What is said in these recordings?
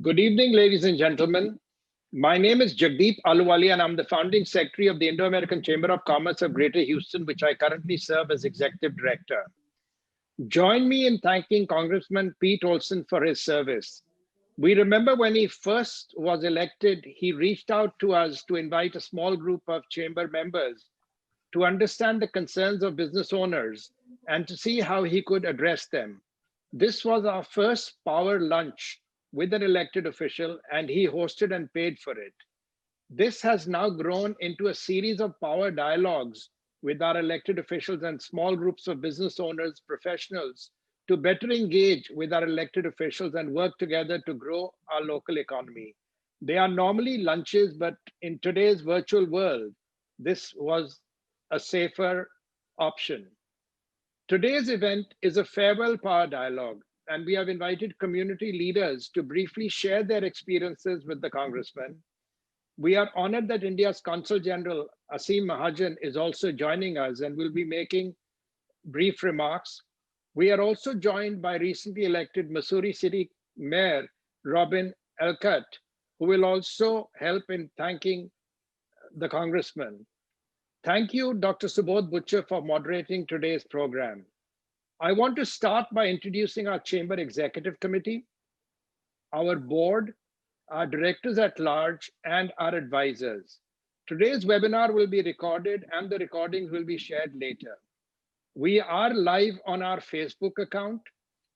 Good evening, ladies and gentlemen. My name is Jagdeep Aluwali, and I'm the founding secretary of the Indo-American Chamber of Commerce of Greater Houston, which I currently serve as executive director. Join me in thanking Congressman Pete Olson for his service. We remember when he first was elected, he reached out to us to invite a small group of chamber members to understand the concerns of business owners and to see how he could address them. This was our first power lunch with an elected official, and he hosted and paid for it. This has now grown into a series of power dialogues with our elected officials and small groups of business owners, professionals, to better engage with our elected officials and work together to grow our local economy. They are normally lunches, but in today's virtual world, this was a safer option. Today's event is a farewell power dialogue, and we have invited community leaders to briefly share their experiences with the Congressman. We are honored that India's Consul General, Aseem Mahajan, is also joining us and will be making brief remarks. We are also joined by recently elected Missouri City Mayor, Robin Elackatt, who will also help in thanking the Congressman. Thank you, Dr. Subodh Bhuchar, for moderating today's program. I want to start by introducing our Chamber Executive Committee, our board, our directors at large, and our advisors. Today's webinar will be recorded and the recordings will be shared later. We are live on our Facebook account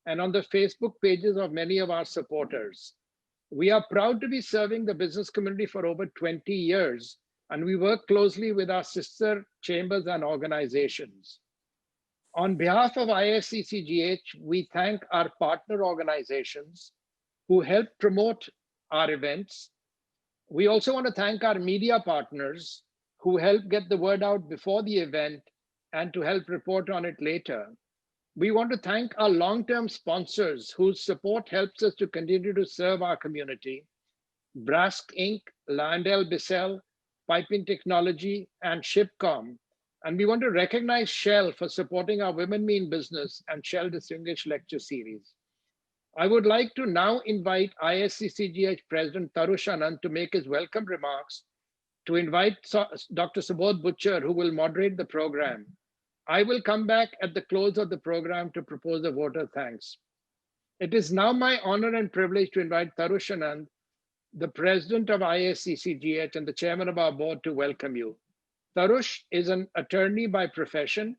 and on the Facebook pages of many of our supporters. We are proud to be serving the business community for over 20 years, and we work closely with our sister chambers and organizations. On behalf of IACCGH, we thank our partner organizations who help promote our events. We also want to thank our media partners who help get the word out before the event and to help report on it later. We want to thank our long-term sponsors whose support helps us to continue to serve our community: Brask Inc., LyondellBasell, Piping Technology, and Shipcom. And we want to recognize Shell for supporting our Women Mean Business and Shell Distinguished Lecture Series. I would like to now invite IACCGH President Tarush Anand to make his welcome remarks, to invite Dr. Subodh Bhuchar, who will moderate the program. I will come back at the close of the program to propose a vote of thanks. It is now my honor and privilege to invite Tarush Anand, the President of IACCGH and the Chairman of our board, to welcome you. Tarush is an attorney by profession,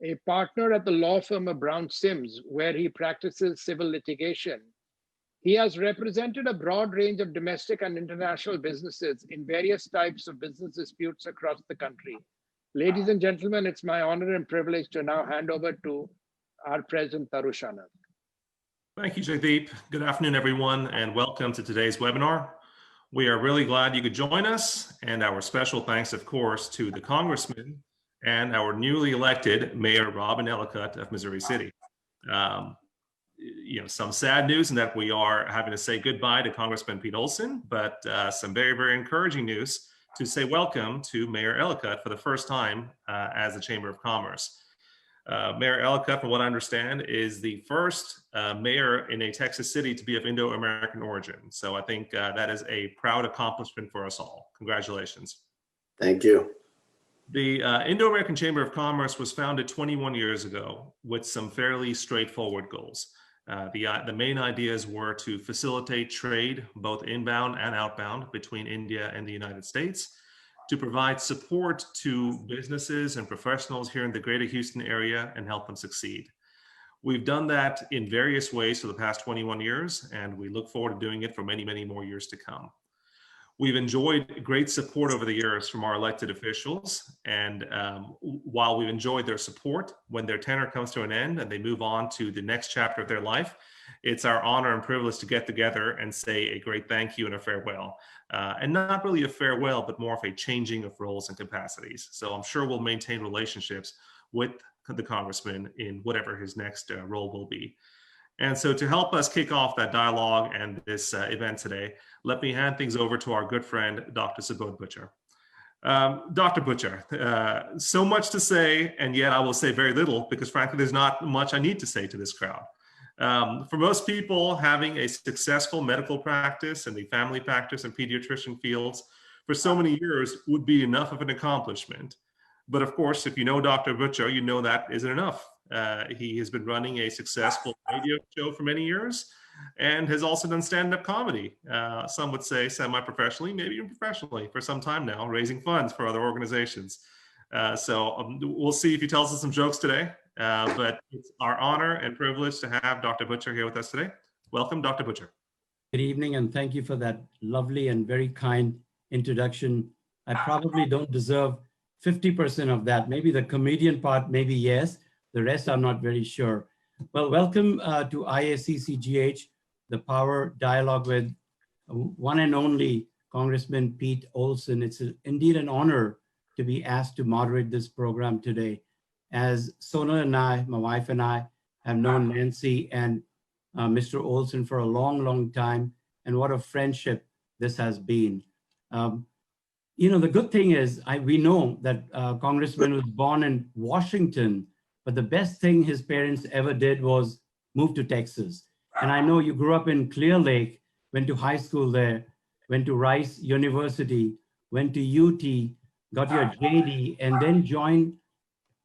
a partner at the law firm of Brown Sims, where he practices civil litigation. He has represented a broad range of domestic and international businesses in various types of business disputes across the country. Ladies and gentlemen, it's my honor and privilege to now hand over to our President, Tarush Anand. Thank you, Jagdeep. Good afternoon, everyone, and welcome to today's webinar. We are really glad you could join us, and our special thanks, of course, to the Congressman and our newly elected Mayor Robin Elackatt of Missouri City. Some sad news in that we are having to say goodbye to Congressman Pete Olson, but some very, very encouraging news to say welcome to Mayor Elackatt for the first time as the Chamber of Commerce. Mayor Elackatt, from what I understand, is the first mayor in a Texas city to be of Indo-American origin. So I think that is a proud accomplishment for us all. Congratulations. Thank you. The Indo-American Chamber of Commerce was founded 21 years ago with some fairly straightforward goals. The main ideas were to facilitate trade, both inbound and outbound, between India and the United States, to provide support to businesses and professionals here in the greater Houston area and help them succeed. We've done that in various ways for the past 21 years, and we look forward to doing it for many, many more years to come. We've enjoyed great support over the years from our elected officials, and while we've enjoyed their support, when their tenure comes to an end and they move on to the next chapter of their life, it's our honor and privilege to get together and say a great thank you and a farewell. And not really a farewell, but more of a changing of roles and capacities. So I'm sure we'll maintain relationships with the Congressman in whatever his next role will be. And so to help us kick off that dialogue and this event today, let me hand things over to our good friend, Dr. Subodh Bhuchar. Dr. Bhuchar, so much to say, and yet I will say very little because frankly, there's not much I need to say to this crowd. For most people, having a successful medical practice in the family practice and pediatrician fields for so many years would be enough of an accomplishment. But of course, if you know Dr. Bhuchar, you know that isn't enough. He has been running a successful radio show for many years and has also done stand-up comedy. Some would say semi-professionally, maybe even professionally for some time now, raising funds for other organizations. So we'll see if he tells us some jokes today. But it's our honor and privilege to have Dr. Bhuchar here with us today. Welcome, Dr. Bhuchar. Good evening, and thank you for that lovely and very kind introduction. I probably don't deserve 50% of that. Maybe the comedian part, maybe yes. The rest, I'm not very sure. Well, welcome to IACCGH, the Power Dialogue with one and only Congressman Pete Olson. It's indeed an honor to be asked to moderate this program today. As Sona and I, my wife and I, have known Nancy and Mr. Olson for a long, long time, and what a friendship this has been. You know, the good thing is we know that Congressman was born in Washington, but the best thing his parents ever did was move to Texas. And I know you grew up in Clear Lake, went to high school there, went to Rice University, went to UT, got your JD, and then joined,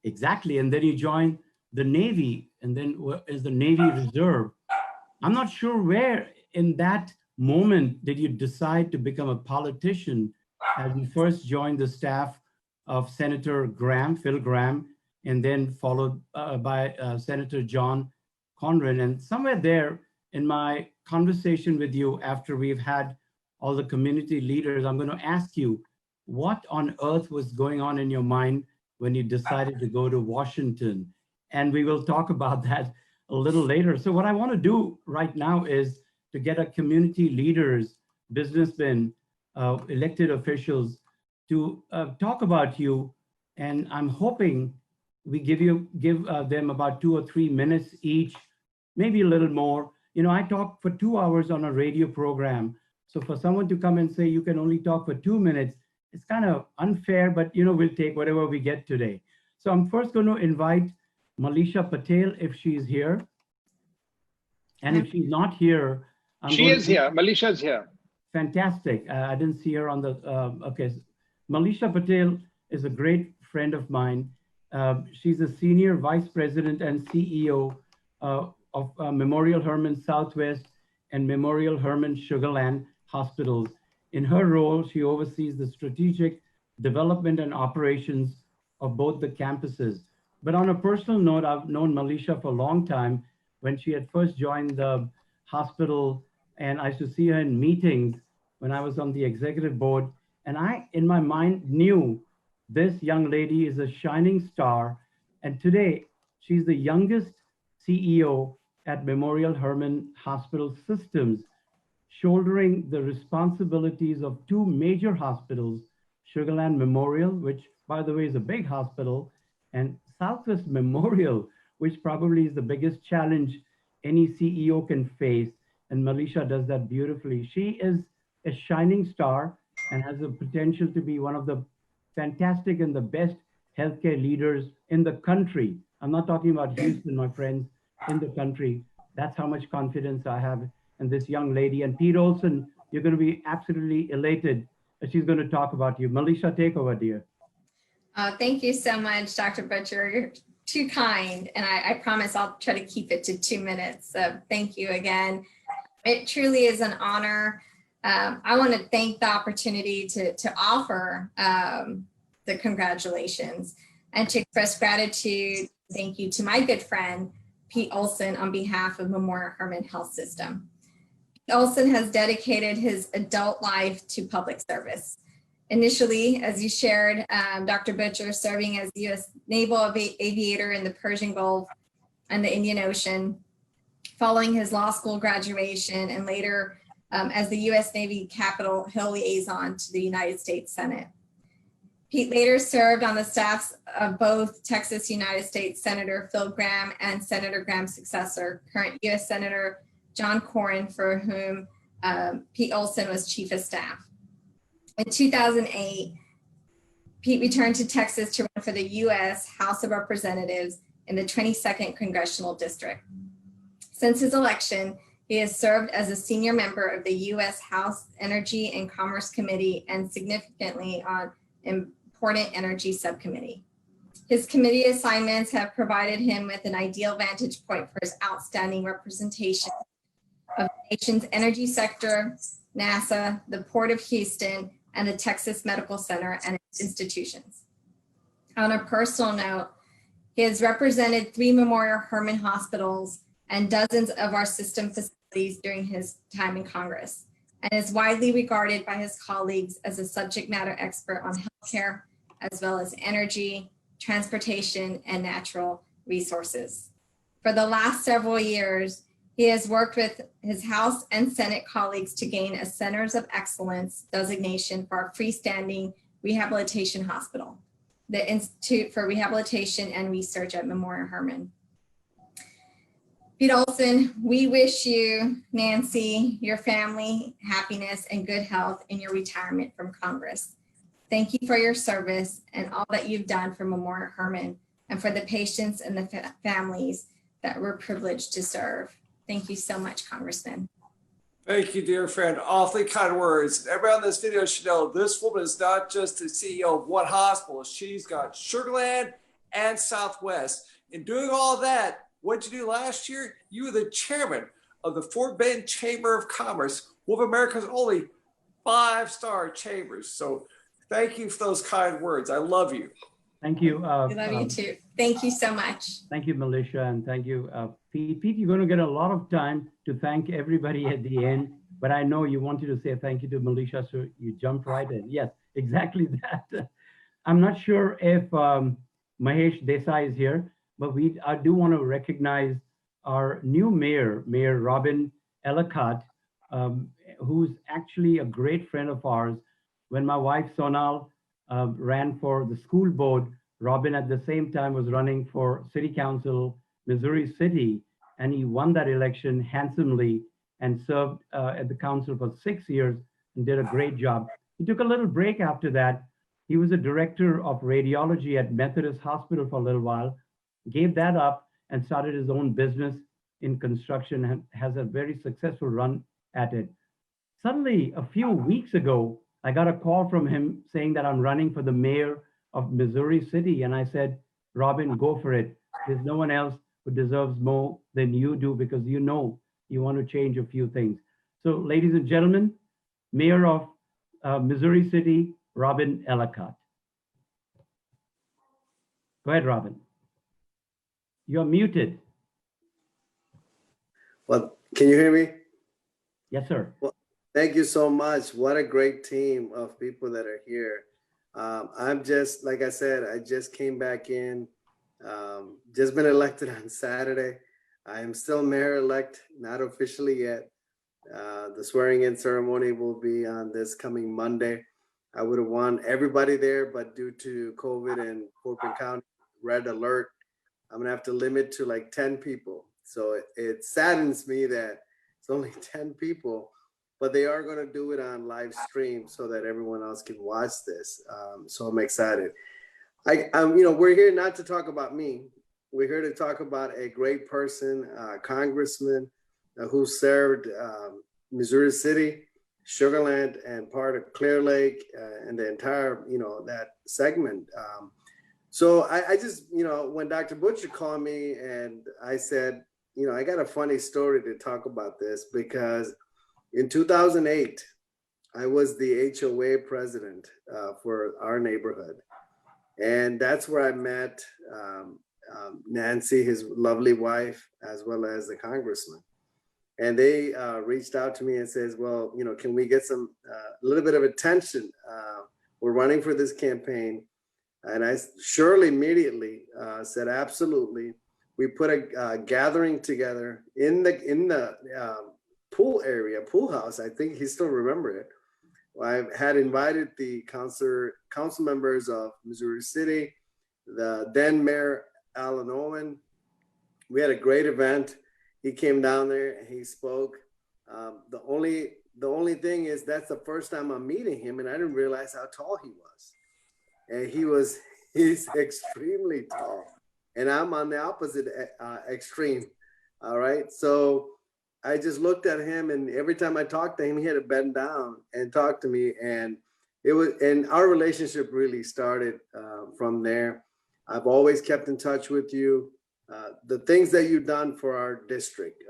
and then you joined the Navy, and then is the Navy Reserve. I'm not sure where in that moment did you decide to become a politician, as you first joined the staff of Senator Graham, Phil Graham, and then followed by Senator John Conran. And somewhere there in my conversation with you after we've had all the community leaders, I'm going to ask you, what on earth was going on in your mind when you decided to go to Washington? And we will talk about that a little later. So what I want to do right now is to get our community leaders, businessmen, elected officials to talk about you. And I'm hoping we give them about 2 or 3 minutes each, maybe a little more. You know, I talk for 2 hours on a radio program. So for someone to come and say you can only talk for 2 minutes, it's kind of unfair, but you know, we'll take whatever we get today. So I'm first going to invite Malisha Patel if she's here. And if she's not here, she is here. Malisha's here. Fantastic. I didn't see her on the, okay. Malisha Patel is a great friend of mine. She's a senior vice president and CEO of Memorial Hermann Southwest and Memorial Hermann Sugarland Hospitals. In her role, she oversees the strategic development and operations of both the campuses. But on a personal note, I've known Malisha for a long time. When she had first joined the hospital, and I used to see her in meetings when I was on the executive board, and I, in my mind, knew this young lady is a shining star. And today, she's the youngest CEO at Memorial Hermann Hospital Systems, shouldering the responsibilities of 2 major hospitals, Sugarland Memorial, which by the way is a big hospital, and Southwest Memorial, which probably is the biggest challenge any CEO can face. And Malisha does that beautifully. She is a shining star and has the potential to be one of the fantastic and the best healthcare leaders in the country. I'm not talking about Houston, my friends, in the country. That's how much confidence I have in this young lady. And Pete Olson, you're going to be absolutely elated that she's going to talk about you. Malisha, take over, dear. Thank you so much, Dr. Bhuchar. You're too kind, and I promise I'll try to keep it to 2 minutes. So thank you again. It truly is an honor. I want to thank the opportunity to offer the congratulations and to express gratitude. Thank you to my good friend, Pete Olson, on behalf of Memorial Hermann Health System. Pete Olson has dedicated his adult life to public service. Initially, as you shared, Dr. Bhuchar serving as U.S. naval aviator in the Persian Gulf and the Indian Ocean, following his law school graduation, and later as the U.S. Navy Capitol Hill liaison to the United States Senate. Pete later served on the staffs of both Texas United States Senator Phil Graham and Senator Graham's successor, current U.S. Senator John Cornyn, for whom Pete Olson was chief of staff. In 2008, Pete returned to Texas to run for the U.S. House of Representatives in the 22nd Congressional District. Since his election, he has served as a senior member of the U.S. House Energy and Commerce Committee and significantly on important energy subcommittee. His committee assignments have provided him with an ideal vantage point for his outstanding representation of the nation's energy sector, NASA, the Port of Houston, and the Texas Medical Center and its institutions. On a personal note, he has represented 3 Memorial Hermann hospitals and dozens of our system facilities during his time in Congress, and is widely regarded by his colleagues as a subject matter expert on healthcare, as well as energy, transportation, and natural resources. For the last several years, he has worked with his House and Senate colleagues to gain a Centers of Excellence designation for our freestanding rehabilitation hospital, the Institute for Rehabilitation and Research at Memorial Hermann. Pete Olson, we wish you, Nancy, your family, happiness and good health in your retirement from Congress. Thank you for your service and all that you've done for Memorial Hermann and for the patients and the families that we're privileged to serve. Thank you so much, Congressman. Thank you, dear friend. Awfully kind words. Everyone on this video should know this woman is not just the CEO of one hospital. She's got Sugarland and Southwest. In doing all that, what did you do last year? You were the chairman of the Fort Bend Chamber of Commerce, one of America's only 5-star chambers. So thank you for those kind words. I love you. Thank you. We love you too. Thank you so much. Thank you, Melissa, and thank you, Pete. Pete, you're going to get a lot of time to thank everybody at the end, but I know you wanted to say thank you to Melissa, so you jumped right in. Yes, exactly that. I'm not sure if Mahesh Desai is here, but I do want to recognize our new mayor, Mayor Robin Elackatt, who's actually a great friend of ours. When my wife Sonal ran for the school board, Robin at the same time was running for City Council, Missouri City, and he won that election handsomely and served at the council for 6 years and did a great job. He took a little break after that. He was a director of radiology at Methodist Hospital for a little while, gave that up and started his own business in construction and has a very successful run at it. Suddenly, a few weeks ago, I got a call from him saying that I'm running for the mayor of Missouri City. And I said, Robin, go for it. There's no one else who deserves more than you do because you know you want to change a few things. So ladies and gentlemen, Mayor of Missouri City, Robin Elackatt. Go ahead, Robin. You're muted. Well, can you hear me? Yes, sir. Well, thank you so much. What a great team of people that are here. I'm just, like I said, I just came back in, just been elected on Saturday. I am still mayor-elect, not officially yet. The swearing-in ceremony will be on this coming Monday. I would have won everybody there, but due to COVID and Fort Bend County red alert, I'm gonna have to limit to like 10 people. So it saddens me that it's only 10 people, but they are gonna do it on live stream so that everyone else can watch this. So I'm excited. We're here not to talk about me. We're here to talk about a great person, Congressman who served Missouri City, Sugarland, and part of Clear Lake, and the entire, that segment. So I just, when Dr. Bhuchar called me and I said, I got a funny story to talk about this because in 2008, I was the HOA president for our neighborhood. And that's where I met Nancy, his lovely wife, as well as the congressman. And they reached out to me and says, well, can we get a little bit of attention? We're running for this campaign. And I surely immediately said, absolutely. We put a gathering together in the pool area, pool house. I think he still remembered it. I had invited the council members of Missouri City, the then Mayor Alan Owen. We had a great event. He came down there and he spoke. The only thing is that's the first time I'm meeting him, and I didn't realize how tall he was. And he's extremely tall, and I'm on the opposite extreme. All right. So I just looked at him, and every time I talked to him, he had to bend down and talk to me. And our relationship really started from there. I've always kept in touch with you. The things that you've done for our district,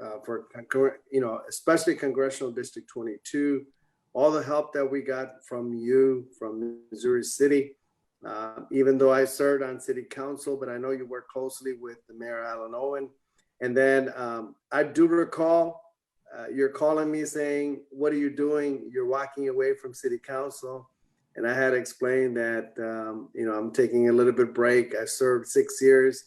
especially Congressional District 22, all the help that we got from you, from Missouri City, even though I served on City Council, but I know you work closely with the Mayor Alan Owen. And then I do recall you're calling me saying, "What are you doing? You're walking away from City Council." And I had to explain that, I'm taking a little bit break. I served 6 years.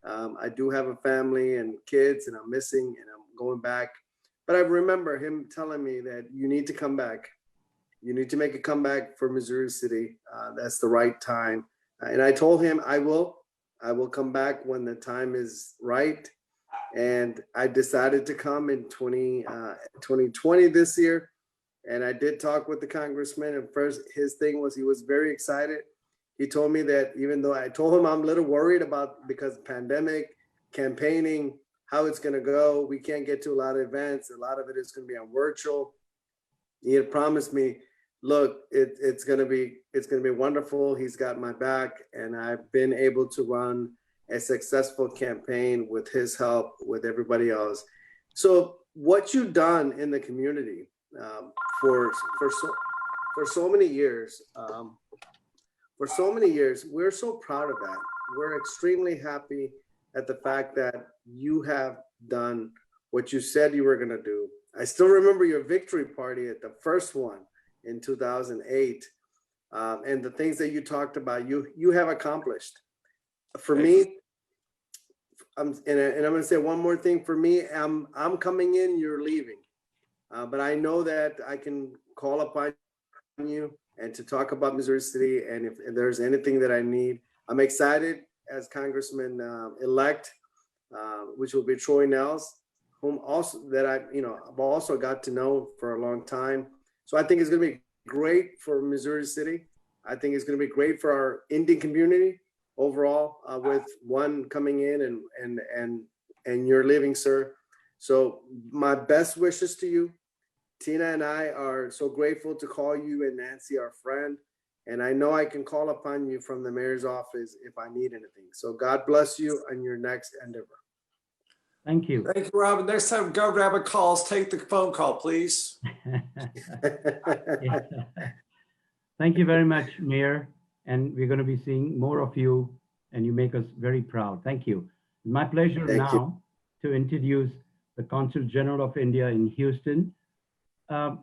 I do have a family and kids, and I'm missing, and I'm going back. But I remember him telling me that you need to come back. You need to make a comeback for Missouri City. That's the right time. And I told him I will come back when the time is right. And I decided to come in 2020 this year. And I did talk with the congressman, and first his thing was he was very excited. He told me that even though I told him I'm a little worried about because pandemic, campaigning, how it's going to go, we can't get to a lot of events. A lot of it is going to be on virtual. He had promised me, look, it's going to be wonderful. He's got my back, and I've been able to run a successful campaign with his help, with everybody else. So what you've done in the community for so many years, we're so proud of that. We're extremely happy at the fact that you have done what you said you were going to do. I still remember your victory party at the first one in 2008, and the things that you talked about, you have accomplished. For me, and I'm going to say one more thing. For me, I'm coming in, you're leaving, but I know that I can call upon you and to talk about Missouri City. And if there's anything that I need, I'm excited as Congressman elect, which will be Troy Nels, whom also that I've also got to know for a long time. So I think it's going to be great for Missouri City. I think it's going to be great for our Indian community overall, with one coming in and you're leaving, sir. So my best wishes to you. Tina and I are so grateful to call you and Nancy our friend. And I know I can call upon you from the mayor's office if I need anything. So God bless you on your next endeavor. Thank you. Thank you, Robin. Next time Governor Abbott calls, take the phone call, please. Thank you very much, Mayor. And we're going to be seeing more of you, and you make us very proud. Thank you. It's my pleasure to introduce the Consul General of India in Houston.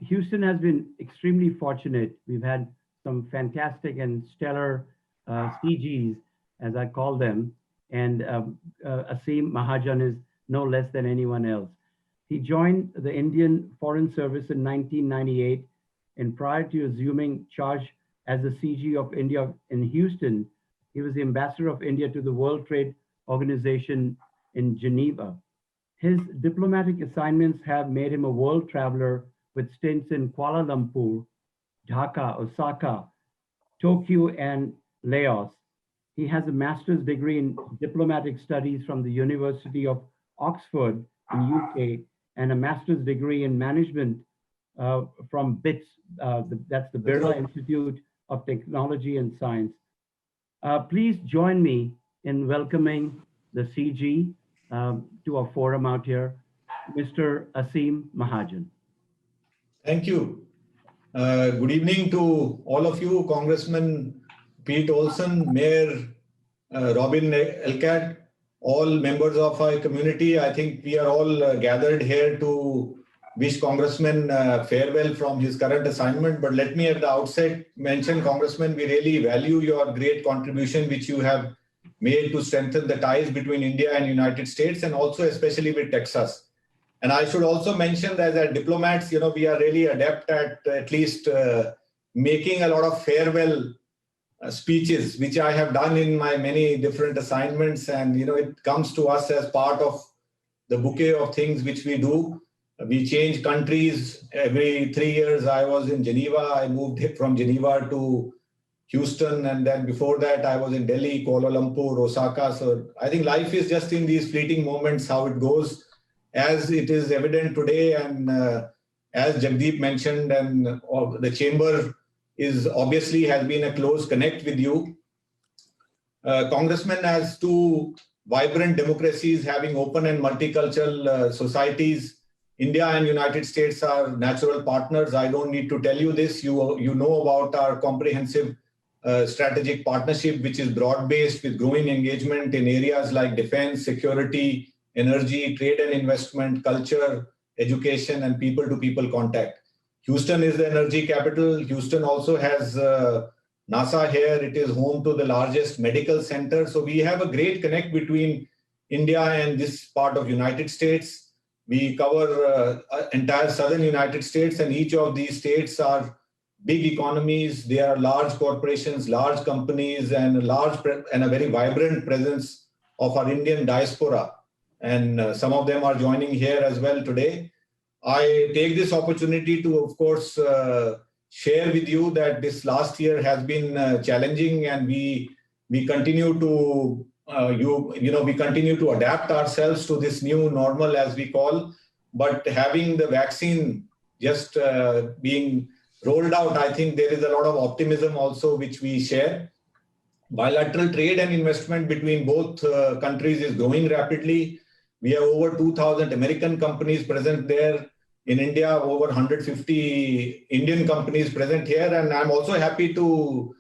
Houston has been extremely fortunate. We've had some fantastic and stellar CGs, as I call them, and Aseem Mahajan is no less than anyone else. He joined the Indian Foreign Service in 1998, and prior to assuming charge as the CG of India in Houston, he was the ambassador of India to the World Trade Organization in Geneva. His diplomatic assignments have made him a world traveler with stints in Kuala Lumpur, Dhaka, Osaka, Tokyo, and Laos. He has a master's degree in diplomatic studies from the University of Oxford in UK, and a master's degree in management from BITS, that's the Birla Institute of Technology and Science. Please join me in welcoming the CG to our forum out here, Mr. Aseem Mahajan. Thank you. Good evening to all of you, Congressman Pete Olson, Mayor Robin Elackatt, all members of our community. I think we are all gathered here to wish Congressman farewell from his current assignment. But let me at the outset mention, Congressman, we really value your great contribution which you have made to strengthen the ties between India and United States, and also especially with Texas. And I should also mention that as diplomats, we are really adept at least making a lot of farewell speeches, which I have done in my many different assignments. And, it comes to us as part of the bouquet of things which we do. We change countries every 3 years. I was in Geneva. I moved from Geneva to Houston. And then before that, I was in Delhi, Kuala Lumpur, Osaka. So I think life is just in these fleeting moments, how it goes. as it is evident today, and as Jagdeep mentioned, and the chamber is obviously has been a close connect with you. Congressman, as two vibrant democracies having open and multicultural societies, India and United States are natural partners. I don't need to tell you this. You know about our comprehensive strategic partnership, which is broad-based with growing engagement in areas like defense, security, energy, trade and investment, culture, education, and people-to-people contact. Houston is the energy capital. Houston also has NASA here. It is home to the largest medical center. So we have a great connect between India and this part of United States. We cover entire southern United States, and each of these states are big economies. They are large corporations, large companies, and a very vibrant presence of our Indian diaspora. And some of them are joining here as well today. I take this opportunity to, of course, share with you that this last year has been challenging, and we continue to we continue to adapt ourselves to this new normal, as we call. But having the vaccine just being rolled out, I think there is a lot of optimism also, which we share. Bilateral trade and investment between both countries is growing rapidly. We have over 2,000 American companies present there. In India, over 150 Indian companies present here. And I'm also happy to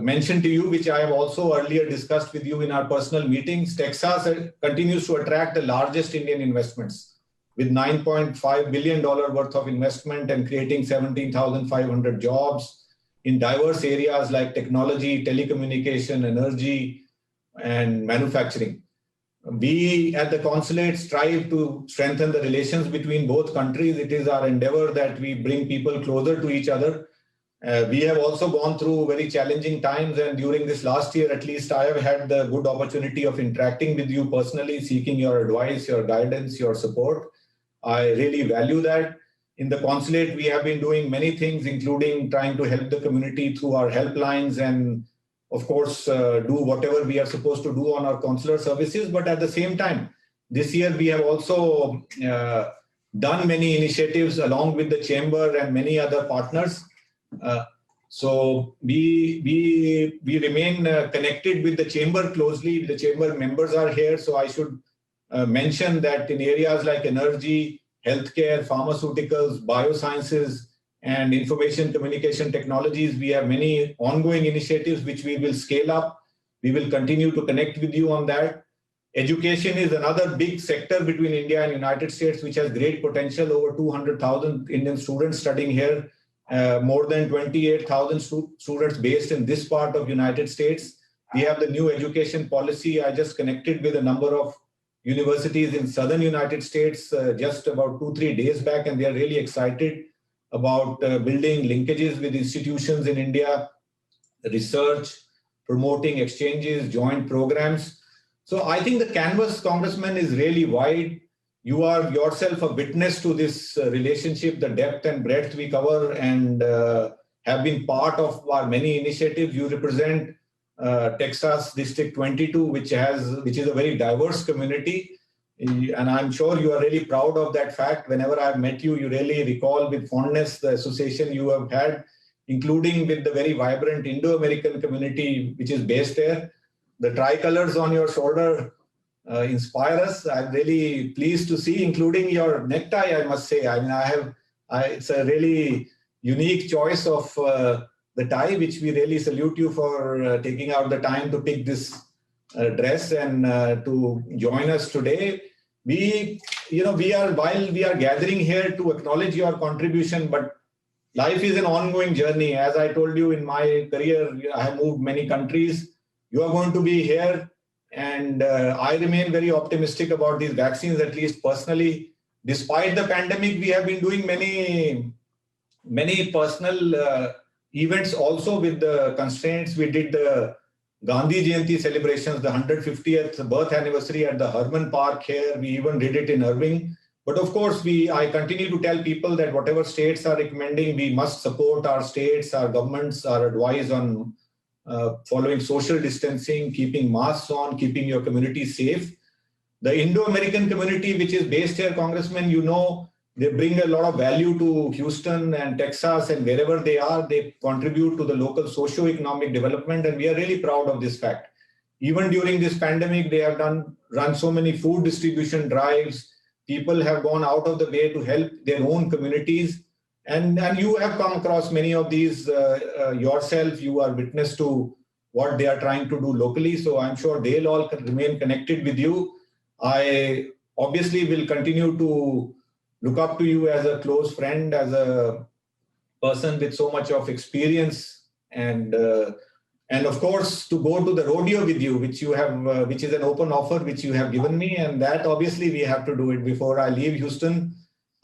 mention to you, which I have also earlier discussed with you in our personal meetings, Texas continues to attract the largest Indian investments with $9.5 billion worth of investment and creating 17,500 jobs in diverse areas like technology, telecommunication, energy, and manufacturing. We at the consulate strive to strengthen the relations between both countries. It is our endeavor that we bring people closer to each other. We have also gone through very challenging times, and during this last year, at least, I have had the good opportunity of interacting with you personally, seeking your advice, your guidance, your support. I really value that. In the consulate, we have been doing many things, including trying to help the community through our helplines and, of course, do whatever we are supposed to do on our consular services. But at the same time, this year we have also done many initiatives along with the chamber and many other partners. So we remain connected with the chamber closely. The chamber members are here. So I should mention that in areas like energy, healthcare, pharmaceuticals, biosciences, and information communication technologies, we have many ongoing initiatives which we will scale up. We will continue to connect with you on that. Education is another big sector between India and United States, which has great potential. Over 200,000 Indian students studying here, more than 28,000 students based in this part of United States. We have the new education policy. I just connected with a number of universities in southern United States just about 2-3 days back, and they are really excited about building linkages with institutions in India, research, promoting exchanges, joint programs. So I think the canvas, Congressman, is really wide. You are yourself a witness to this relationship, the depth and breadth we cover, and have been part of our many initiatives. You represent Texas District 22, which is a very diverse community. And I'm sure you are really proud of that fact. Whenever I've met you, you really recall with fondness the association you have had, including with the very vibrant Indo-American community, which is based there. The tricolors on your shoulder inspire us. I'm really pleased to see, including your necktie, I must say. I mean, it's a really unique choice of the tie, which we really salute you for taking out the time to pick this dress and to join us today. While we are gathering here to acknowledge your contribution, but life is an ongoing journey. As I told you, in my career, I have moved many countries. You are going to be here, and I remain very optimistic about these vaccines, at least personally. Despite the pandemic, we have been doing many personal events also with the constraints. We did the Gandhi Jayanti celebrations, the 150th birth anniversary at the Herman Park here. We even did it in Irving. But of course, I continue to tell people that whatever states are recommending, we must support our states, our governments, our advice on following social distancing, keeping masks on, keeping your community safe. The Indo-American community, which is based here, Congressman, you know, they bring a lot of value to Houston and Texas, and wherever they are, they contribute to the local socio-economic development, and we are really proud of this fact. Even during this pandemic, they have run so many food distribution drives. People have gone out of the way to help their own communities. And you have come across many of these yourself. You are witness to what they are trying to do locally. So I'm sure they'll all remain connected with you. I obviously will continue to look up to you as a close friend, as a person with so much of experience, and of course to go to the rodeo with you, which you have, which is an open offer which you have given me, and that obviously we have to do it before I leave Houston.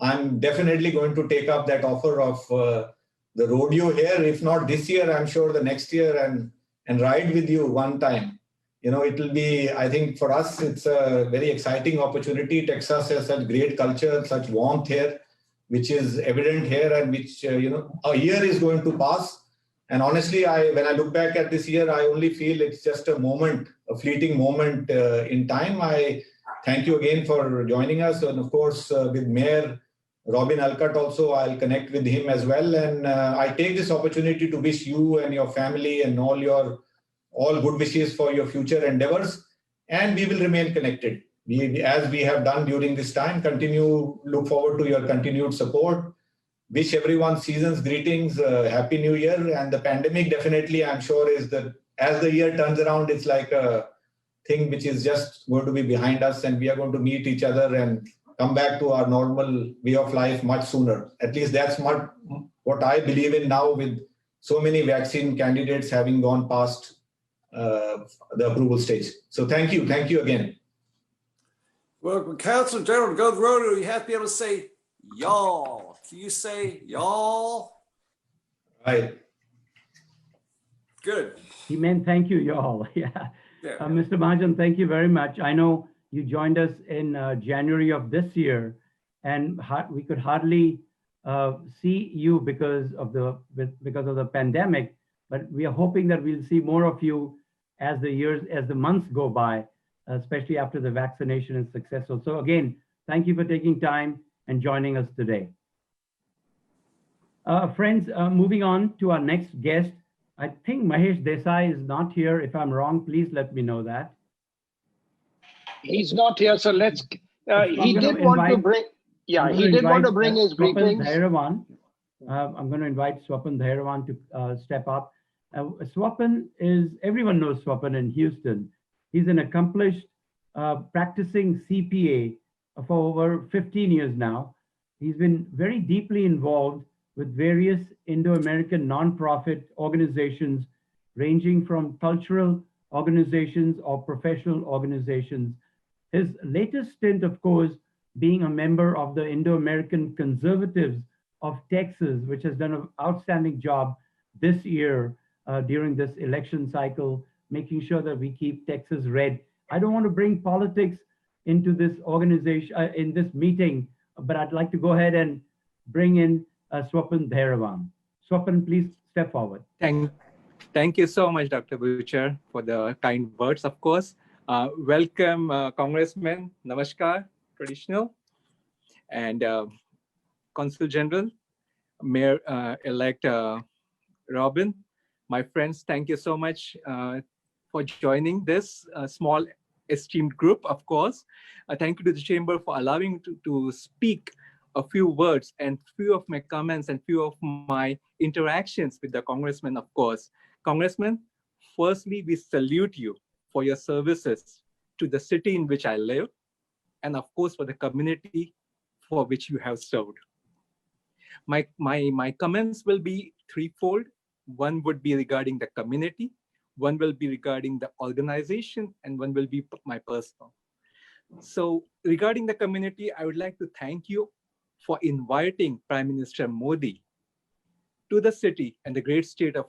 I'm definitely going to take up that offer of the rodeo here, if not this year, I'm sure the next year, and ride with you one time. You know, it will be, I think for us, it's a very exciting opportunity. Texas has such great culture, such warmth here, which is evident here, and which, you know, a year is going to pass. And honestly, when I look back at this year, I only feel it's just a moment, a fleeting moment in time. I thank you again for joining us. And of course, with Mayor Robin Elackatt also, I'll connect with him as well. And I take this opportunity to wish you and your family and all good wishes for your future endeavors. And we will remain connected. As we have done during this time, look forward to your continued support. Wish everyone season's greetings, Happy New Year. And the pandemic definitely, I'm sure, is that as the year turns around, it's like a thing which is just going to be behind us, and we are going to meet each other and come back to our normal way of life much sooner. At least that's what I believe in now, with so many vaccine candidates having gone past the approval stage. So thank you again. Well, when Council General to go to the rodeo, you have to be able to say y'all. Can you say y'all? Right. Good. He meant thank you, y'all. Yeah. Mr. Mahajan, thank you very much. I know you joined us in January of this year, and we could hardly see you because of the pandemic, but we are hoping that we'll see more of you as the months go by, especially after the vaccination is successful. So again, thank you for taking time and joining us today. Friends, moving on to our next guest. I think Mahesh Desai is not here. If I'm wrong, please let me know that. He's not here, so let's. He did want to bring his greetings. I'm going to invite Swapan Dhairavan to step up. Swapan everyone knows Swapan in Houston. He's an accomplished practicing CPA for over 15 years now. He's been very deeply involved with various Indo-American nonprofit organizations, ranging from cultural organizations or professional organizations. His latest stint, of course, being a member of the Indo-American Conservatives of Texas, which has done an outstanding job this year during this election cycle, making sure that we keep Texas red. I don't want to bring politics into this organization, in this meeting, but I'd like to go ahead and bring in Swapan Dhairavan. Swapan, please step forward. Thank you so much, Dr. Bhuchar, for the kind words, of course. Welcome, Congressman, Namaskar, traditional, and Consul General, Mayor-elect Robin. My friends, thank you so much for joining this small esteemed group, of course. Thank you to the Chamber for allowing me to speak a few words and few of my comments and few of my interactions with the Congressman, of course. Congressman, firstly, we salute you for your services to the city in which I live, and of course for the community for which you have served. My comments will be threefold. One would be regarding the community, one will be regarding the organization, and one will be my personal. So regarding the community, I would like to thank you for inviting Prime Minister Modi to the city and the great state of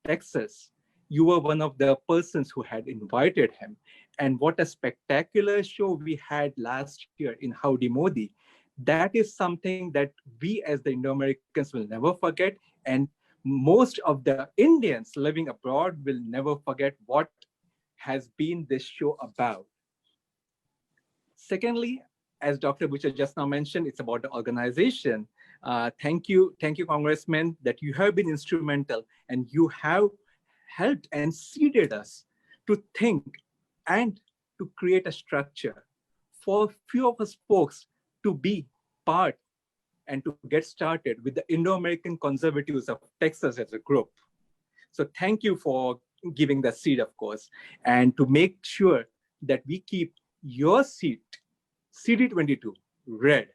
Texas. You were one of the persons who had invited him. And what a spectacular show we had last year in Howdy Modi. That is something that we as the Indo-Americans will never forget. And most of the Indians living abroad will never forget what has been this show about. Secondly, as Dr. Bhuchar just now mentioned, it's about the organization. Thank you, Congressman, that you have been instrumental and you have helped and seeded us to think and to create a structure for few of us folks to be part and to get started with the Indo-American Conservatives of Texas as a group. So thank you for giving the seed, of course, and to make sure that we keep your seat, CD22, red.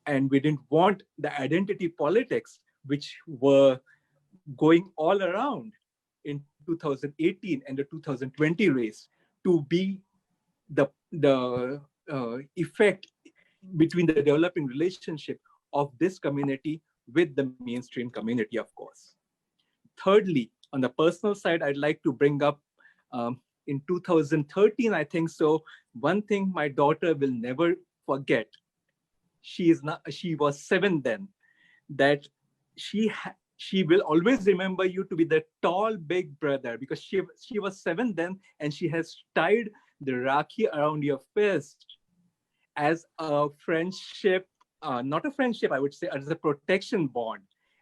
And we didn't want the identity politics, which were going all around in 2018 and the 2020 race, to be the effect between the developing relationship of this community with the mainstream community, of course. Thirdly, on the personal side, I'd like to bring up in 2013, I think so, one thing my daughter will never forget. She was 7 then, that she will always remember you to be the tall, big brother, because she was 7 then, and she has tied the Rakhi around your fist as a friendship, not a friendship, I would say, as a protection bond.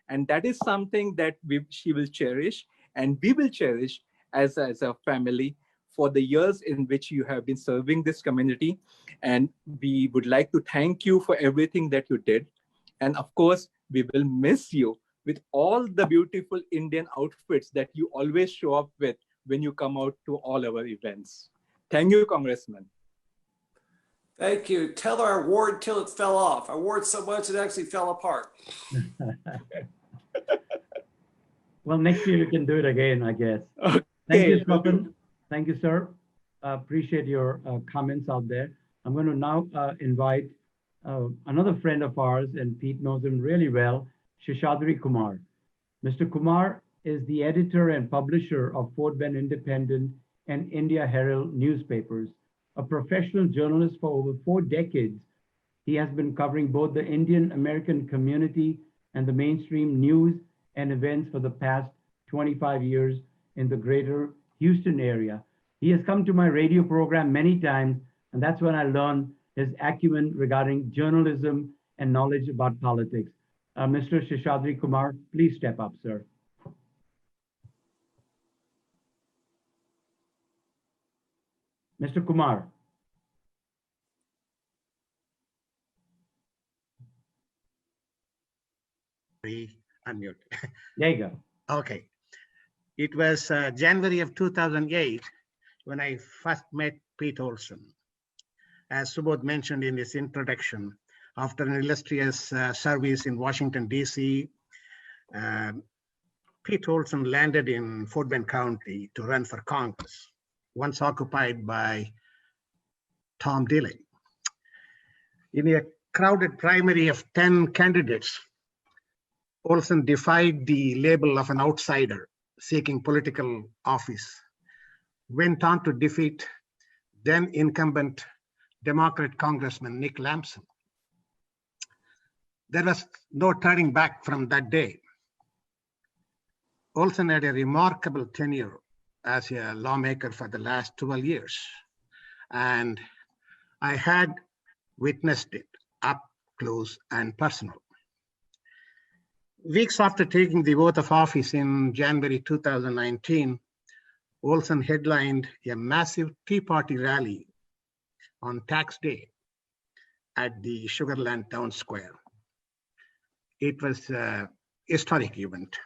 And that is something that she will cherish, and we will cherish as a family for the years in which you have been serving this community. And we would like to thank you for everything that you did. And of course, we will miss you with all the beautiful Indian outfits that you always show up with when you come out to all our events. Thank you, Congressman. Thank you. Tell her I wore it till it fell off. I wore it so much it actually fell apart. Well, next year you can do it again, I guess. Okay. Thank you, Subodh. Thank you, sir. Appreciate your comments out there. I'm going to now invite another friend of ours, and Pete knows him really well, Seshadri Kumar. Mr. Kumar is the editor and publisher of Fort Bend Independent and India Herald newspapers. A professional journalist for over 4 decades, he has been covering both the Indian American community and the mainstream news and events for the past 25 years in the greater Houston area. He has come to my radio program many times, and that's when I learned his acumen regarding journalism and knowledge about politics. Mr. Seshadri Kumar, please step up, sir. Mr. Kumar. Unmute. There you go. Okay. It was January of 2008 when I first met Pete Olson. As Subodh mentioned in his introduction, after an illustrious service in Washington, D.C., Pete Olson landed in Fort Bend County to run for Congress, once occupied by Tom Dilley. In a crowded primary of 10 candidates, Olson defied the label of an outsider seeking political office, went on to defeat then incumbent Democrat Congressman Nick Lampson. There was no turning back from that day. Olson had a remarkable tenure as a lawmaker for the last 12 years, and I had witnessed it up close and personal. Weeks after taking the oath of office in January 2019, Olson headlined a massive Tea Party rally on tax day at the Sugarland Town Square. It was a historic event.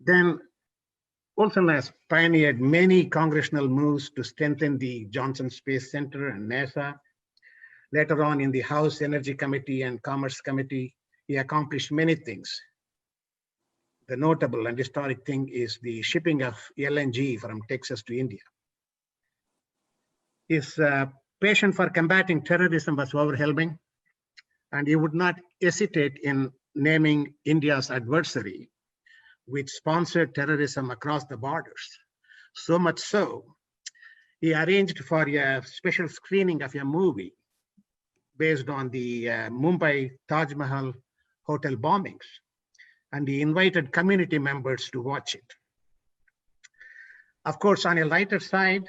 Then Olson has pioneered many congressional moves to strengthen the Johnson Space Center and NASA. Later on in the House Energy Committee and Commerce Committee, he accomplished many things. The notable and historic thing is the shipping of LNG from Texas to India. His passion for combating terrorism was overwhelming, and he would not hesitate in naming India's adversary, which sponsored terrorism across the borders. So much so, he arranged for a special screening of a movie based on the Mumbai Taj Mahal hotel bombings, and he invited community members to watch it. Of course, on a lighter side,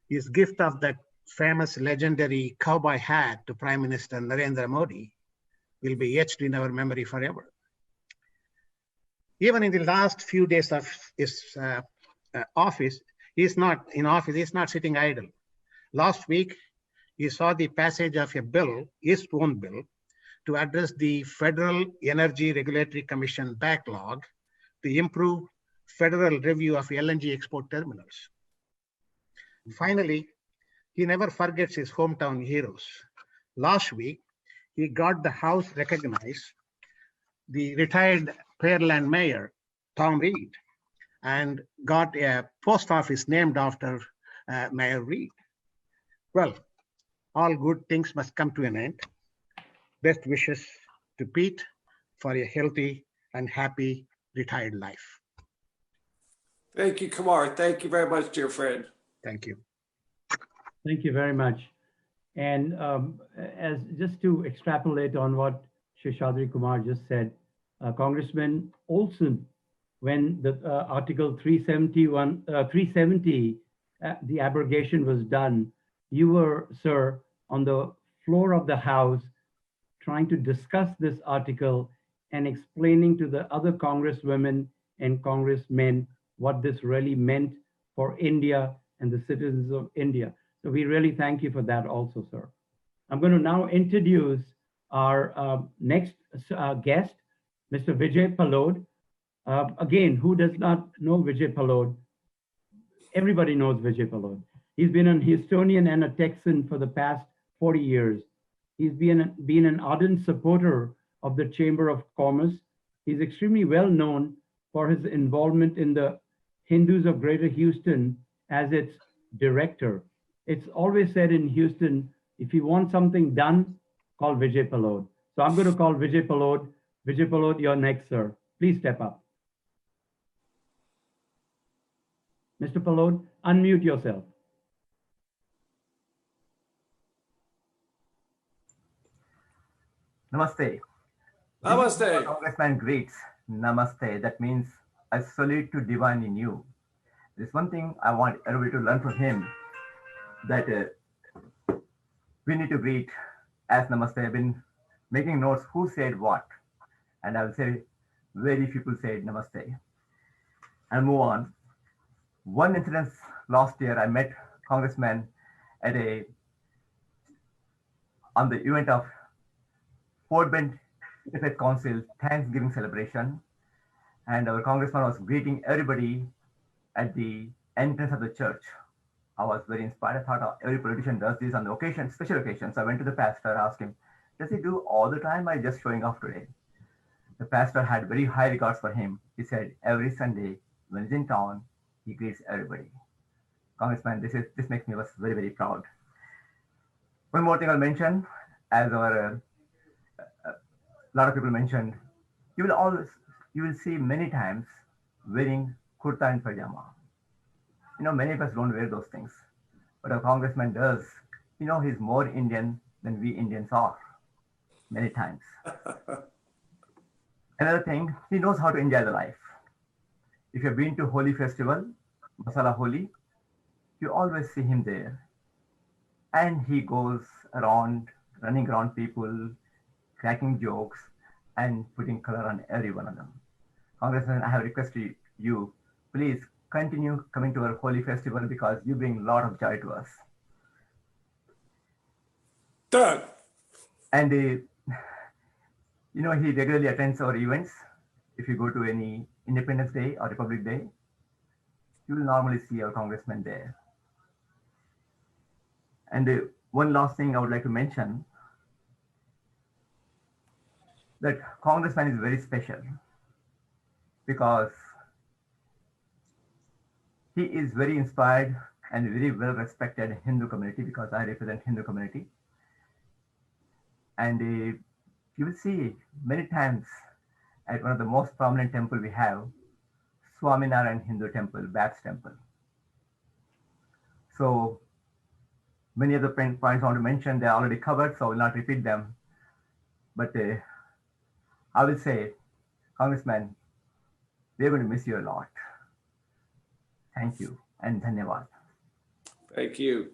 his gift of the famous legendary cowboy hat to Prime Minister Narendra Modi will be etched in our memory forever. Even in the last few days of his office, he's not in office, he's not sitting idle. Last week, he saw the passage of a bill, his own bill, to address the Federal Energy Regulatory Commission backlog to improve federal review of LNG export terminals. Finally, he never forgets his hometown heroes. Last week, he got the House recognized the retired Pearland Mayor, Tom Reed, and got a post office named after Mayor Reed. Well, all good things must come to an end. Best wishes to Pete for a healthy and happy retired life. Thank you, Kumar. Thank you very much, dear friend. Thank you. Thank you very much. And as just to extrapolate on what Seshadri Kumar just said, Congressman Olson, when the Article 370, the abrogation was done, you were, sir, on the floor of the House trying to discuss this article and explaining to the other congresswomen and congressmen what this really meant for India and the citizens of India. So we really thank you for that also, sir. I'm going to now introduce our next guest, Mr. Vijay Palod. Again, who does not know Vijay Palod? Everybody knows Vijay Palod. He's been an Houstonian and a Texan for the past 40 years. He's been an ardent supporter of the Chamber of Commerce. He's extremely well known for his involvement in the Hindus of Greater Houston as its director. It's always said in Houston, if you want something done, call Vijay Palod. So I'm going to call Vijay Palod. Vijay Palod, you're next, sir. Please step up. Mr. Palod, unmute yourself. Namaste. Namaste. Congressman greets. Namaste. That means I salute to divine in you. There's one thing I want everybody to learn from him, that we need to greet as Namaste. I've been making notes who said what, and I will say very few people said Namaste. And move on. One incident last year, I met Congressman at on the event of Fort Bend Consul Thanksgiving celebration, and our Congressman was greeting everybody at the entrance of the church. I was very inspired. I thought every politician does this on the occasion, special occasions. So I went to the pastor, asked him, does he do all the time or just showing off today? The pastor had very high regards for him. He said every Sunday when he's in town, he greets everybody. Congressman, this makes me very, very proud. One more thing I'll mention, as our a lot of people mentioned, you will see many times wearing kurta and pajama. You know, many of us don't wear those things, but our congressman does. You know, he's more Indian than we Indians are, many times. Another thing, he knows how to enjoy the life. If you've been to Holi festival, Masala Holi, you always see him there. And he goes around, running around people, cracking jokes, and putting color on every one of them. Congressman, I have requested you, please continue coming to our Holi festival because you bring a lot of joy to us. Doug. And you know, he regularly attends our events. If you go to any Independence Day or Republic Day, you will normally see our congressman there. And one last thing I would like to mention, that congressman is very special because he is very inspired and very well respected Hindu community, because I represent Hindu community. And you will see many times at one of the most prominent temple we have, Swaminarayan Hindu temple, Bab's temple. So many of the points I want to mention, they're already covered, so I will not repeat them. But I will say, Congressman, we're going to miss you a lot. Thank you and dhanyavad. Thank you.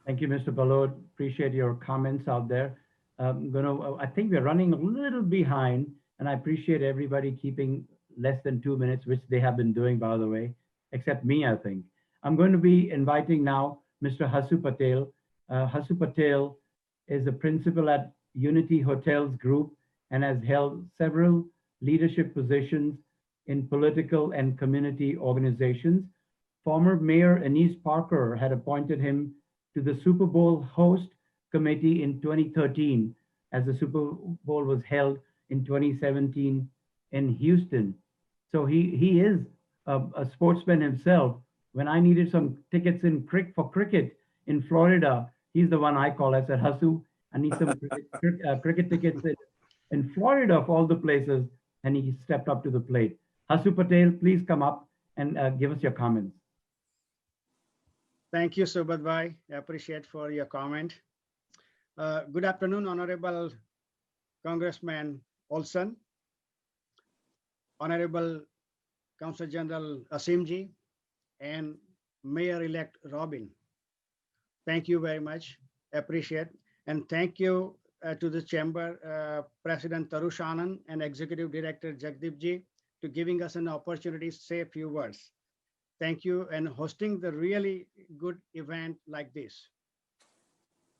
Thank you, Mr. Balod. Appreciate your comments out there. I think we're running a little behind, and I appreciate everybody keeping less than 2 minutes, which they have been doing, by the way, except me, I think. I'm going to be inviting now Mr. Hasu Patel. Hasu Patel is a principal at Unity Hotels Group and has held several leadership positions in political and community organizations. Former Mayor Anise Parker had appointed him to the Super Bowl host committee in 2013 as the Super Bowl was held in 2017 in Houston. So he is a sportsman himself. When I needed some tickets for cricket in Florida, he's the one I call. I said, Hasu, I need some cricket tickets in Florida of all the places, and he stepped up to the plate. Hasu Patel, please come up and give us your comments. Thank you, Subodh bhai. I appreciate for your comment. Good afternoon, Honorable Congressman Olson, Honorable Consul General Aseem, and Mayor-elect Robin. Thank you very much. Appreciate. And thank you to the Chamber President Tarush Anand and Executive Director Jagdeep to giving us an opportunity to say a few words. Thank you and hosting the really good event like this.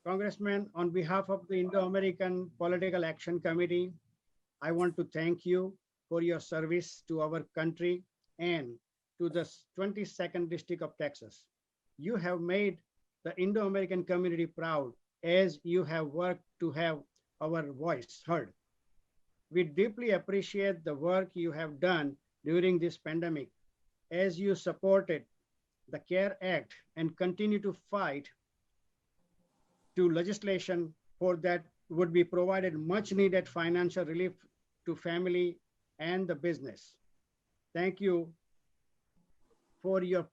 Congressman, on behalf of the Indo-American Political Action Committee, I want to thank you for your service to our country and to the 22nd District of Texas. You have made the Indo-American community proud as you have worked to have our voice heard. We deeply appreciate the work you have done during this pandemic as you supported the CARE Act and continue to fight to legislation for that would be provided much needed financial relief to family and the business. Thank you for your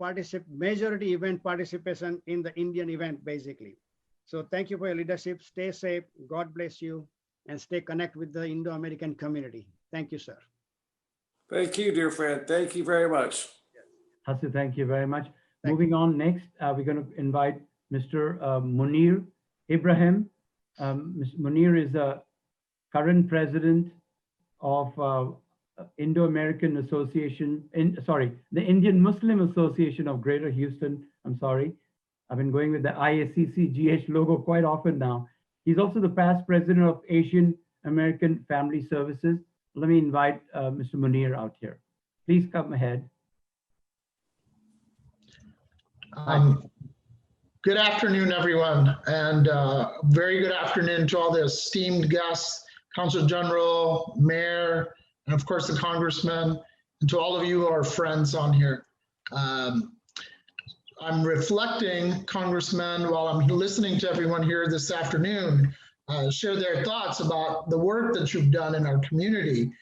majority event participation in the Indian event, basically. So thank you for your leadership. Stay safe. God bless you and stay connected with the Indo-American community. Thank you, sir. Thank you, dear friend. Thank you very much. Hasu, thank you very much. Moving on next, we're going to invite Mr. Munir Ibrahim. Mr. Munir is a current president of Indo-American Association, the Indian Muslim Association of Greater Houston. I'm sorry. I've been going with the IACCGH logo quite often now. He's also the past president of Asian American Family Services. Let me invite Mr. Munir out here. Please come ahead. Good afternoon, everyone, and very good afternoon to all the esteemed guests, Consul General, Mayor, and of course the Congressman, and to all of you who are friends on here. I'm reflecting, Congressman, while I'm listening to everyone here this afternoon, share their thoughts about the work that you've done in our community.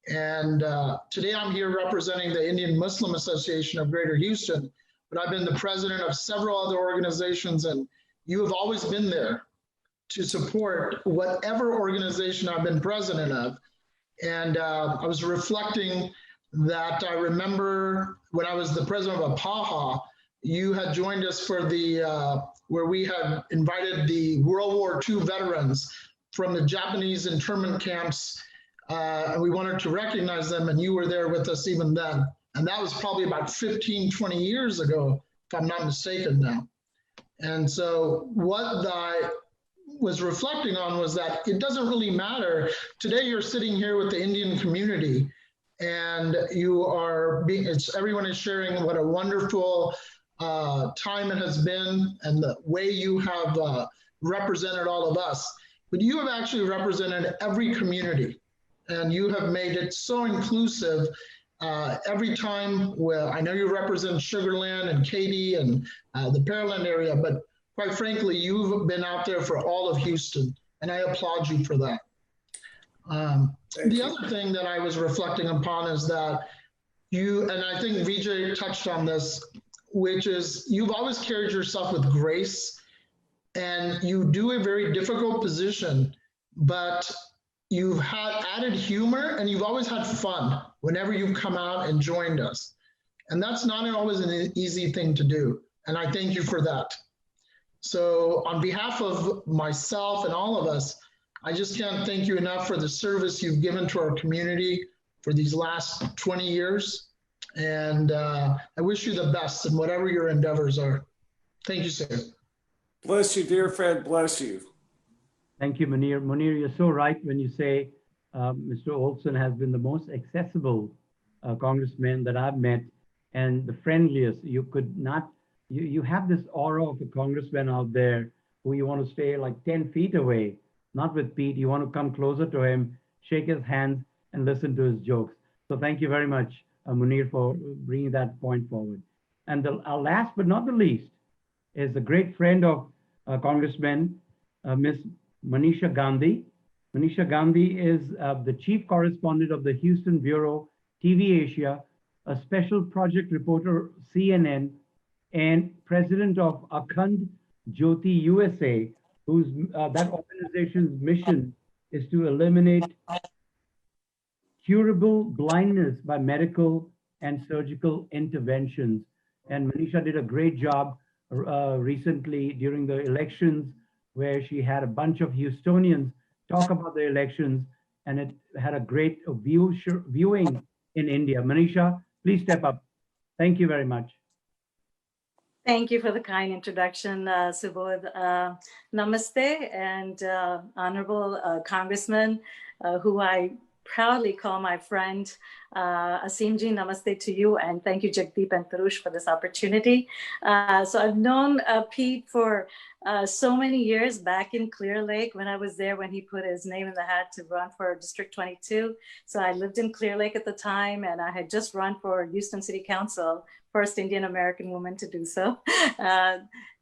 And today I'm here representing the Indian Muslim Association of Greater Houston, but I've been the president of several other organizations, and you have always been there to support whatever organization I've been president of. And I was reflecting that I remember when I was the president of APAHA, you had joined us for the, where we had invited the World War II veterans from the Japanese internment camps, and we wanted to recognize them, and you were there with us even then. And that was probably about 15, 20 years ago, if I'm not mistaken now. And so what I was reflecting on was that it doesn't really matter. Today you're sitting here with the Indian community, and you are being, everyone is sharing what a wonderful time it has been and the way you have represented all of us. But you have actually represented every community, and you have made it so inclusive. Every time, well, I know you represent Sugar Land and Katy and the Pearland area, but quite frankly, you've been out there for all of Houston, and I applaud you for that. The other thing that I was reflecting upon is that you, and I think Vijay touched on this, which is you've always carried yourself with grace, and you do a very difficult position, but you've had added humor, and you've always had fun whenever you've come out and joined us. And that's not always an easy thing to do. And I thank you for that. So on behalf of myself and all of us, I just can't thank you enough for the service you've given to our community for these last 20 years. And I wish you the best in whatever your endeavors are. Thank you, sir. Bless you, dear friend. Bless you. Thank you, Munir. Munir, you're so right when you say Mr. Olson has been the most accessible congressman that I've met and the friendliest. You could not, you have this aura of a congressman out there who you want to stay like 10 feet away, not with Pete. You want to come closer to him, shake his hand and listen to his jokes. So thank you very much, Munir, for bringing that point forward. And our last but not the least is a great friend of Congressman, Ms. Manisha Gandhi. Manisha Gandhi is the chief correspondent of the Houston Bureau, TV Asia, a special project reporter, CNN, and president of Akhand Jyoti USA, whose that organization's mission is to eliminate curable blindness by medical and surgical interventions. And Manisha did a great job recently during the elections, where she had a bunch of Houstonians talk about the elections, and it had a great viewing in India. Manisha, please step up. Thank you very much. Thank you for the kind introduction, Subodh. Namaste, and Honorable Congressman, who I proudly call my friend. Aseem ji, namaste to you, and thank you, Jagdeep and Tarush, for this opportunity. So I've known Pete for so many years, back in Clear Lake when I was there, when he put his name in the hat to run for District 22. So I lived in Clear Lake at the time, and I had just run for Houston City Council, first Indian American woman to do so.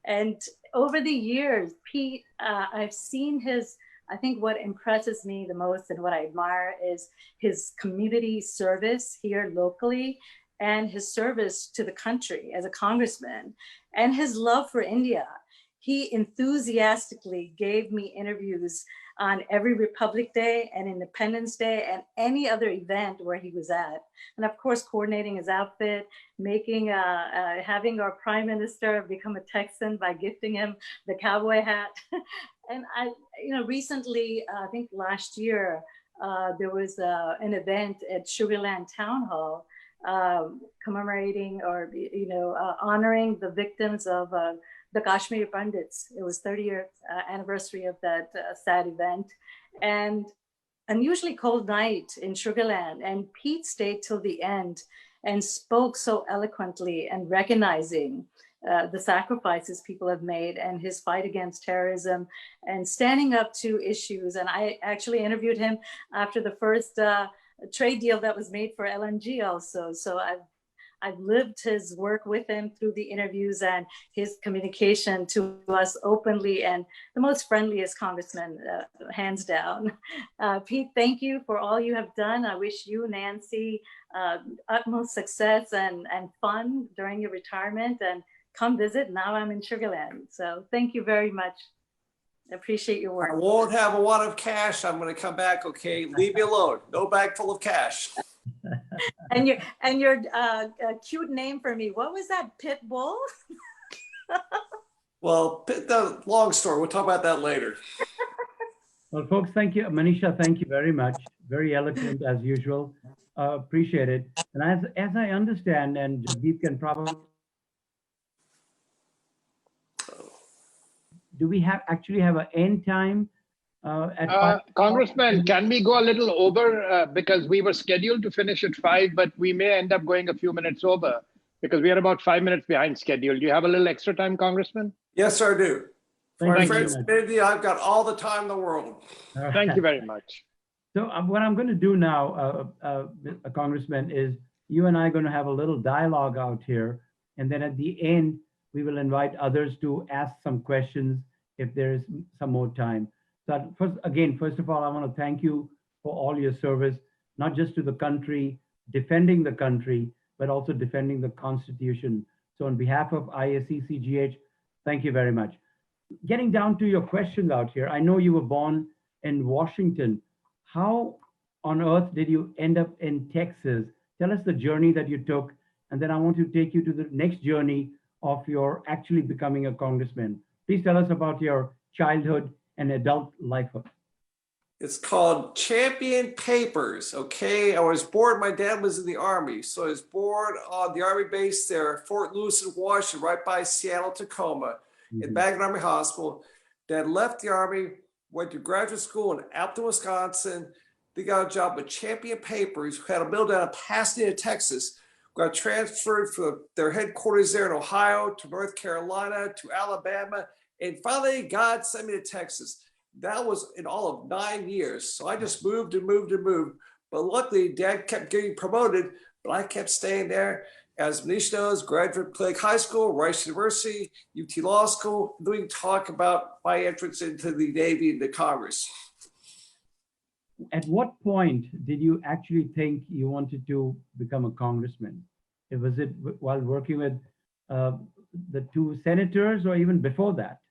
And over the years, Pete, I've seen his, I think what impresses me the most and what I admire is his community service here locally, and his service to the country as a congressman, and his love for India. He enthusiastically gave me interviews on every Republic Day and Independence Day and any other event where he was at. And of course, coordinating his outfit, making, having our Prime Minister become a Texan by gifting him the cowboy hat. And I, recently, I think last year, there was an event at Sugarland Town Hall commemorating or, honoring the victims of the Kashmiri Pandits. It was 30th anniversary of that sad event. And unusually cold night in Sugarland. And Pete stayed till the end and spoke so eloquently and recognizing the sacrifices people have made and his fight against terrorism and standing up to issues. And I actually interviewed him after the first trade deal that was made for LNG also. So I've lived his work with him through the interviews and his communication to us openly, and the most friendliest congressman, hands down. Pete, thank you for all you have done. I wish you, Nancy, utmost success and fun during your retirement, and come visit. Now I'm in Sugarland. So thank you very much. I appreciate your work. I won't have a lot of cash. I'm going to come back. Okay, leave me alone. No bag full of cash. And your cute name for me. What was that? Pit bull? Well, the long story. We'll talk about that later. Well, folks, thank you. Manisha, thank you very much. Very eloquent as usual. Appreciate it. And as I understand, and Jagdeep can probably, do we actually have an end time? Congressman, can we go a little over because we were scheduled to finish at 5, but we may end up going a few minutes over because we are about 5 minutes behind schedule. Do you have a little extra time, Congressman? Yes, sir, I do. For Thank friends, maybe I've got all the time in the world. Thank you very much. So what I'm going to do now, Congressman, is you and I are going to have a little dialogue out here. And then at the end, we will invite others to ask some questions if there is some more time. So first of all, I want to thank you for all your service, not just to the country, defending the country, but also defending the Constitution. So on behalf of IACCGH, thank you very much. Getting down to your questions out here, I know you were born in Washington. How on earth did you end up in Texas? Tell us the journey that you took, and then I want to take you to the next journey of your actually becoming a congressman? Please tell us about your childhood and adult life. It's called Champion Papers. Okay, I was born. My dad was in the Army, so I was born on the Army base there, Fort Lewis in Washington, right by Seattle, Tacoma, in Baggett Army Hospital. Dad left the Army, went to graduate school in Appleton, Wisconsin. They got a job with Champion Papers, who had a mill down in Pasadena, Texas. Got transferred from their headquarters there in Ohio to North Carolina to Alabama, and finally God sent me to Texas. That was in all of 9 years. So I just moved and moved and moved. But luckily, Dad kept getting promoted, but I kept staying there. As Manish knows, graduate Clay High School, Rice University, UT Law School, doing talk about my entrance into the Navy and the Congress. At what point did you actually think you wanted to become a congressman? Was it while working with the two senators or even before that?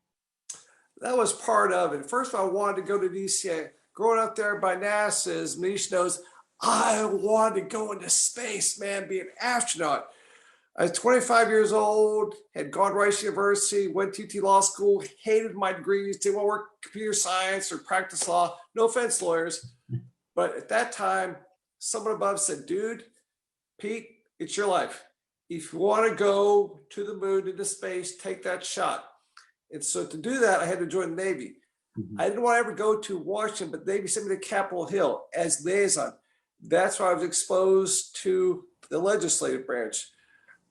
That was part of it. First of all, I wanted to go to DC. Growing up there by NASA, as Manish knows, I wanted to go into space, man, be an astronaut. I was 25 years old, had gone to Rice University, went to UT Law School, hated my degrees, didn't want to work computer science or practice law. No offense, lawyers. But at that time, someone above said, dude, Pete, it's your life. If you want to go to the moon, into space, take that shot. And so to do that, I had to join the Navy. I didn't want to ever go to Washington, but the Navy sent me to Capitol Hill as liaison. That's where I was exposed to the legislative branch.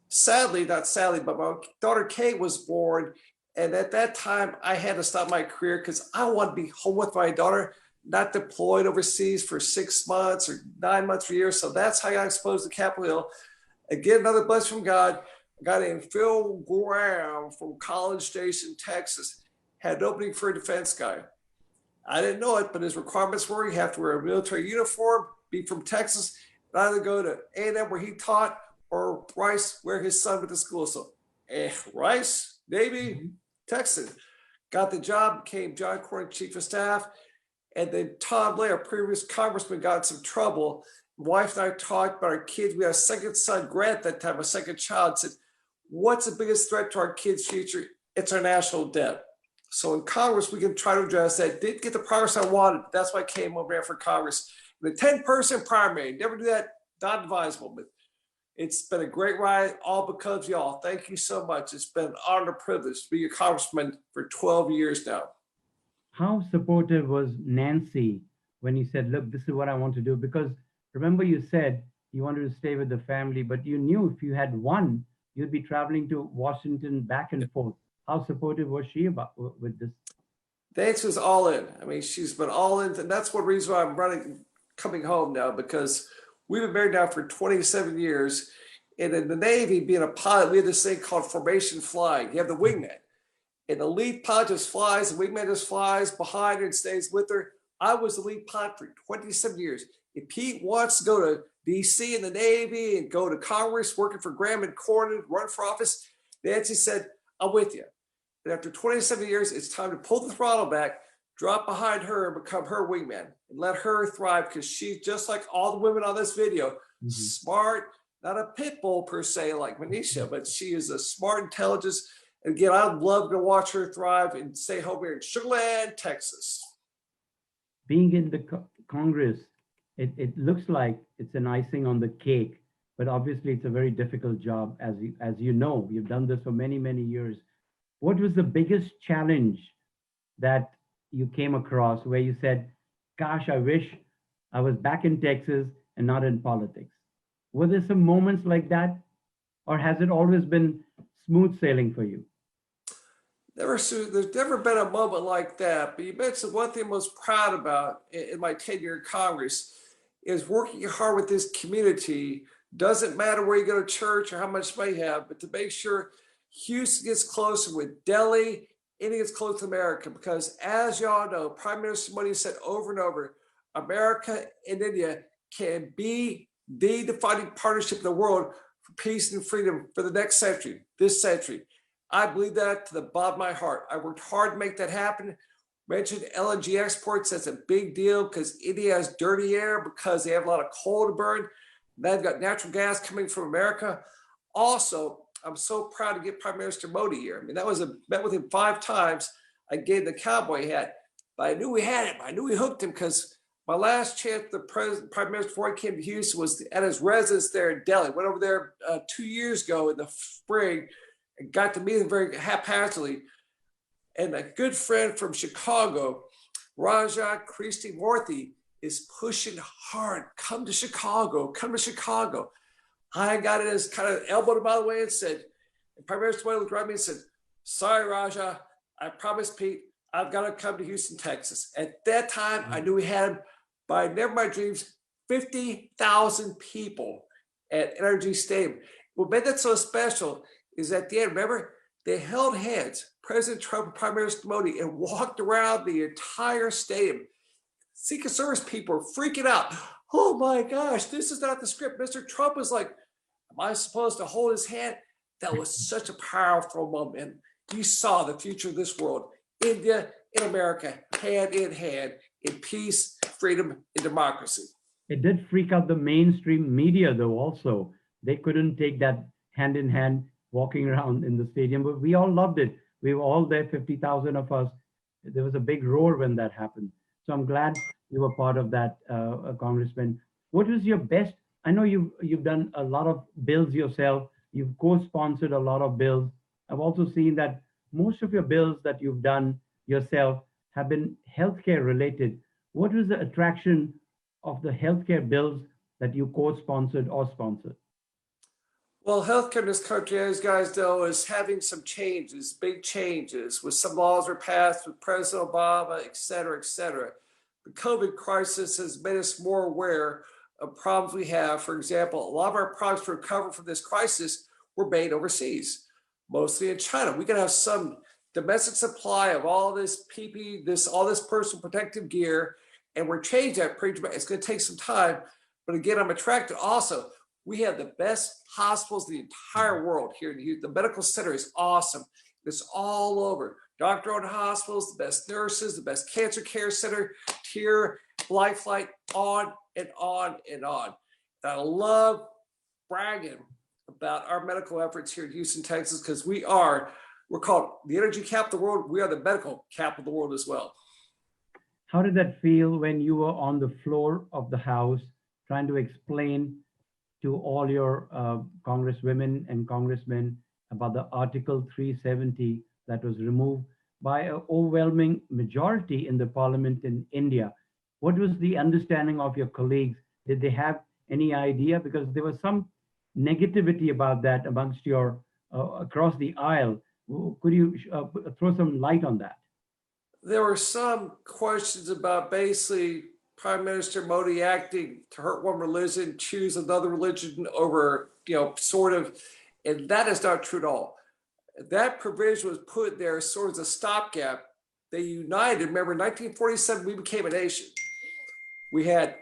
Sadly, not sadly, but my daughter Kate was born. And at that time, I had to stop my career because I wanted to be home with my daughter, not deployed overseas for 6 months or 9 months or a year. So that's how I got exposed to Capitol Hill. Again, another blessing from God. A guy named Phil Graham from College Station, Texas, had an opening for a defense guy. I didn't know it, but his requirements were you have to wear a military uniform, be from Texas, and either go to A&M where he taught or Rice where his son went to school. So Rice, Navy, Texas. Got the job, became John Cornyn Chief of Staff. And then Tom Blair, previous congressman, got in some trouble. My wife and I talked about our kids. We had a second son, Grant, at that time, a second child, said, what's the biggest threat to our kids' future? It's our national debt. So in Congress, we can try to address that. Didn't get the progress I wanted. That's why I came over here for Congress. The 10-person primary, never do that, not advisable, but it's been a great ride, all because of y'all. Thank you so much. It's been an honor and privilege to be a congressman for 12 years now. How supportive was Nancy when you said, look, this is what I want to do? Because remember you said you wanted to stay with the family, but you knew if you had one, you'd be traveling to Washington back and forth. How supportive was she with this? Nancy was all in. I mean, she's been all in. And that's one reason why I'm coming home now, because we've been married now for 27 years. And in the Navy, being a pilot, we have this thing called formation flying. You have the wingman. And the lead pilot just flies, the wingman just flies behind her and stays with her. I was the lead pilot for 27 years. If Pete wants to go to DC in the Navy and go to Congress, working for Graham and Cornyn, run for office, Nancy said, I'm with you. And after 27 years, it's time to pull the throttle back, drop behind her and become her wingman and let her thrive, because she's just like all the women on this video, smart, not a pit bull per se like Manisha, but she is a smart intelligence. And again, I'd love to watch her thrive and stay home here in Sugar Land, Texas. Being in the Congress, it looks like it's an icing on the cake, but obviously it's a very difficult job. As you know, you've done this for many, many years. What was the biggest challenge that you came across where you said, gosh, I wish I was back in Texas and not in politics? Were there some moments like that? Or has it always been smooth sailing for you? There's never been a moment like that, but you mentioned one thing I'm most proud about in my tenure in Congress is working hard with this community. Doesn't matter where you go to church or how much money you have, but to make sure Houston gets closer with Delhi, India gets close to America, because as y'all know, Prime Minister Modi said over and over, America and India can be the defining partnership in the world for peace and freedom for the next century, this century. I believe that to the bottom of my heart. I worked hard to make that happen. Mentioned LNG exports, that's a big deal because India has dirty air because they have a lot of coal to burn. They've got natural gas coming from America. Also, I'm so proud to get Prime Minister Modi here. I mean, met with him 5 times. I gave the cowboy hat, but I knew we had him. I knew we hooked him because my last chance, the Prime Minister, before he came to Houston, was at his residence there in Delhi. Went over there 2 years ago in the spring and got to meet him very haphazardly. And a good friend from Chicago, Raja Krishnamurthy, is pushing hard. Come to Chicago. Come to Chicago. I got his kind of elbowed him out of the way and said, and Prime Minister Modi looked around me and said, sorry, Raja, I promised Pete, I've got to come to Houston, Texas. At that time, I knew we had him, but I never in my dreams, 50,000 people at NRG Stadium. What made that so special is at the end, remember, they held hands, President Trump and Prime Minister Modi, and walked around the entire stadium. Secret Service people are freaking out. Oh my gosh, this is not the script. Mr. Trump was like, am I supposed to hold his hand? That was such a powerful moment. And you saw the future of this world, India and America, hand in peace, freedom, and democracy. It did freak out the mainstream media though also. They couldn't take that hand in hand walking around in the stadium, but we all loved it. We were all there, 50,000 of us. There was a big roar when that happened. So I'm glad you were part of that, Congressman. What was your best? I know you've done a lot of bills yourself. You've co-sponsored a lot of bills. I've also seen that most of your bills that you've done yourself have been healthcare related. What was the attraction of the healthcare bills that you co-sponsored or sponsored? Well, healthcare in this country, as you guys know, is having some changes, big changes, with some laws were passed with President Obama, et cetera, et cetera. The COVID crisis has made us more aware of problems we have. For example, a lot of our products to recover from this crisis were made overseas, mostly in China. We can have some domestic supply of all this PPE, all this personal protective gear, and we're changing that pretty dramatically. It's going to take some time, but again, I'm attracted also. We have the best hospitals in the entire world here in Houston. The medical center is awesome. It's all over. Doctor-owned hospitals, the best nurses, the best cancer care center, tier, Lifelight, on and on and on. And I love bragging about our medical efforts here in Houston, Texas, because we're called the energy capital of the world. We are the medical capital of the world as well. How did that feel when you were on the floor of the House trying to explain to all your congresswomen and congressmen about the Article 370 that was removed by an overwhelming majority in the parliament in India? What was the understanding of your colleagues? Did they have any idea? Because there was some negativity about that amongst your, across the aisle. Could you throw some light on that? There were some questions about basically Prime Minister Modi acting to hurt one religion, choose another religion over, sort of, and that is not true at all. That provision was put there sort of as a stopgap. They united. Remember, in 1947, we became a nation. We had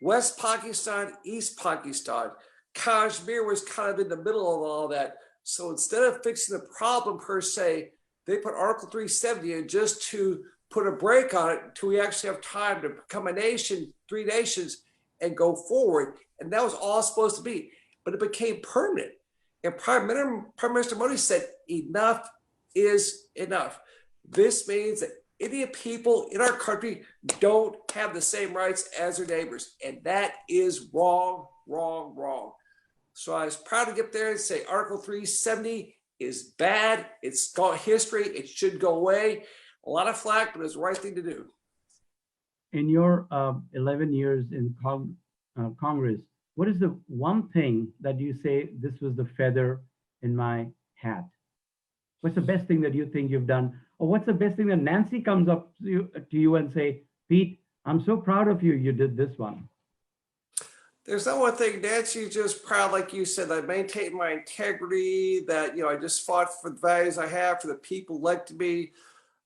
West Pakistan, East Pakistan. Kashmir was kind of in the middle of all that. So instead of fixing the problem per se, they put Article 370 in just to put a break on it until we actually have time to become a nation, 3 nations, and go forward. And that was all supposed to be. But it became permanent. And Prime Minister Modi said, enough is enough. This means that Indian people in our country don't have the same rights as their neighbors. And that is wrong, wrong, wrong. So I was proud to get there and say Article 370 is bad. It's got history. It should go away. A lot of flack, but it's the right thing to do. In your 11 years in Congress, what is the one thing that you say, this was the feather in my hat? What's the best thing that you think you've done? Or what's the best thing that Nancy comes up to you and say, Pete, I'm so proud of you, you did this one? There's not one thing. Nancy's just proud, like you said, I maintained my integrity, that, I just fought for the values I have, for the people elected me.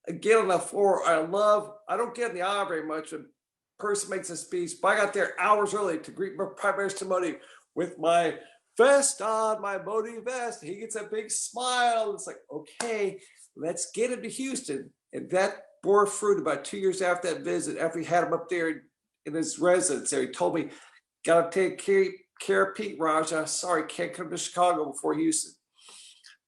Again, on the floor, I don't get in the aisle very much when a person makes a speech, but I got there hours early to greet Prime Minister Modi with my vest on, my Modi vest. He gets a big smile. It's like, okay, let's get him to Houston. And that bore fruit about 2 years after that visit, after he had him up there in his residence there. He told me, gotta take care of Pete, Raja. Sorry, can't come to Chicago before Houston.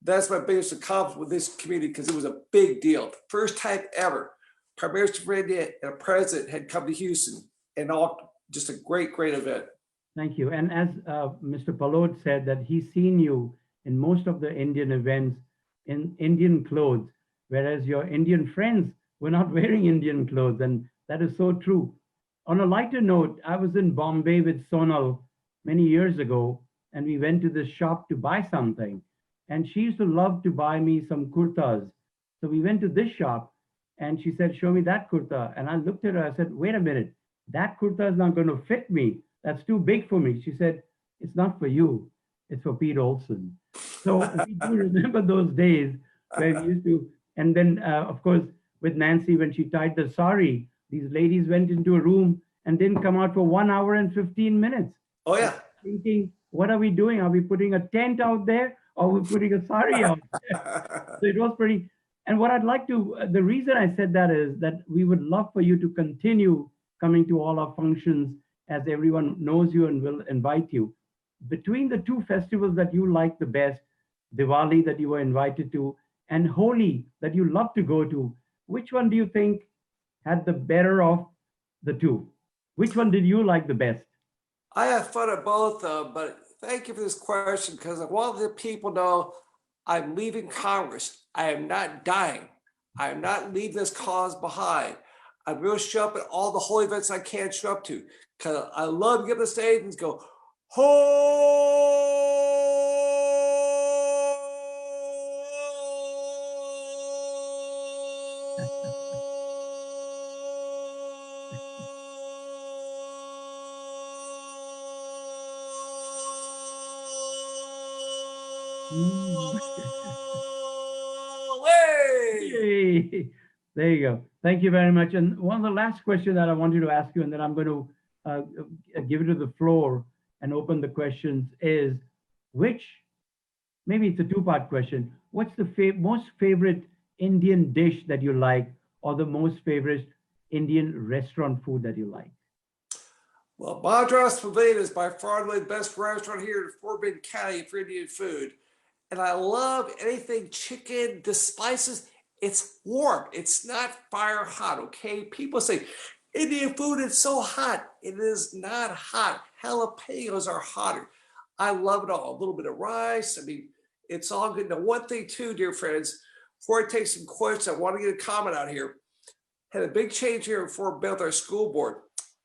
That's my biggest accomplishment with this community because it was a big deal. First time ever, Prime Minister of India and a president had come to Houston, and all just a great, great event. Thank you. And as Mr. Palod said, that he's seen you in most of the Indian events in Indian clothes, whereas your Indian friends were not wearing Indian clothes. And that is so true. On a lighter note, I was in Bombay with Sonal many years ago, and we went to this shop to buy something. And she used to love to buy me some kurtas. So we went to this shop and she said, show me that kurta. And I looked at her, I said, wait a minute, that kurta is not going to fit me. That's too big for me. She said, it's not for you, it's for Pete Olson. So we do remember those days where we used to, and then of course, with Nancy, when she tied the sari, these ladies went into a room and didn't come out for 1 hour and 15 minutes. Oh yeah. Thinking, what are we doing? Are we putting a tent out there or are we putting a sari out there? So it was pretty, and what I'd like to, the reason I said that is that we would love for you to continue coming to all our functions as everyone knows you and will invite you. Between the two festivals that you like the best, Diwali that you were invited to, and Holi that you love to go to, which one do you think had the better of the two? Which one did you like the best? I have fun at both of them, but thank you for this question because I want the people know I'm leaving Congress. I am not dying. I am not leaving this cause behind. I'm going to show up at all the whole events I can show up to because I love to get on the stage and go, ho! Yay. There you go. Thank you very much. And one of the last questions that I wanted to ask you, and then I'm going to give it to the floor and open the questions, is which, maybe it's a two-part question, what's the most favorite Indian dish that you like, or the most favorite Indian restaurant food that you like? Well, Madras Pavilion is by far the best restaurant here in Fort Bend County for Indian food. And I love anything chicken, the spices. It's warm. It's not fire hot, okay? People say, Indian food is so hot. It is not hot. Jalapenos are hotter. I love it all. A little bit of rice. I mean, it's all good. Now, one thing too, dear friends, before I take some questions, I want to get a comment out here. Had a big change here in Fort Bend with our school board.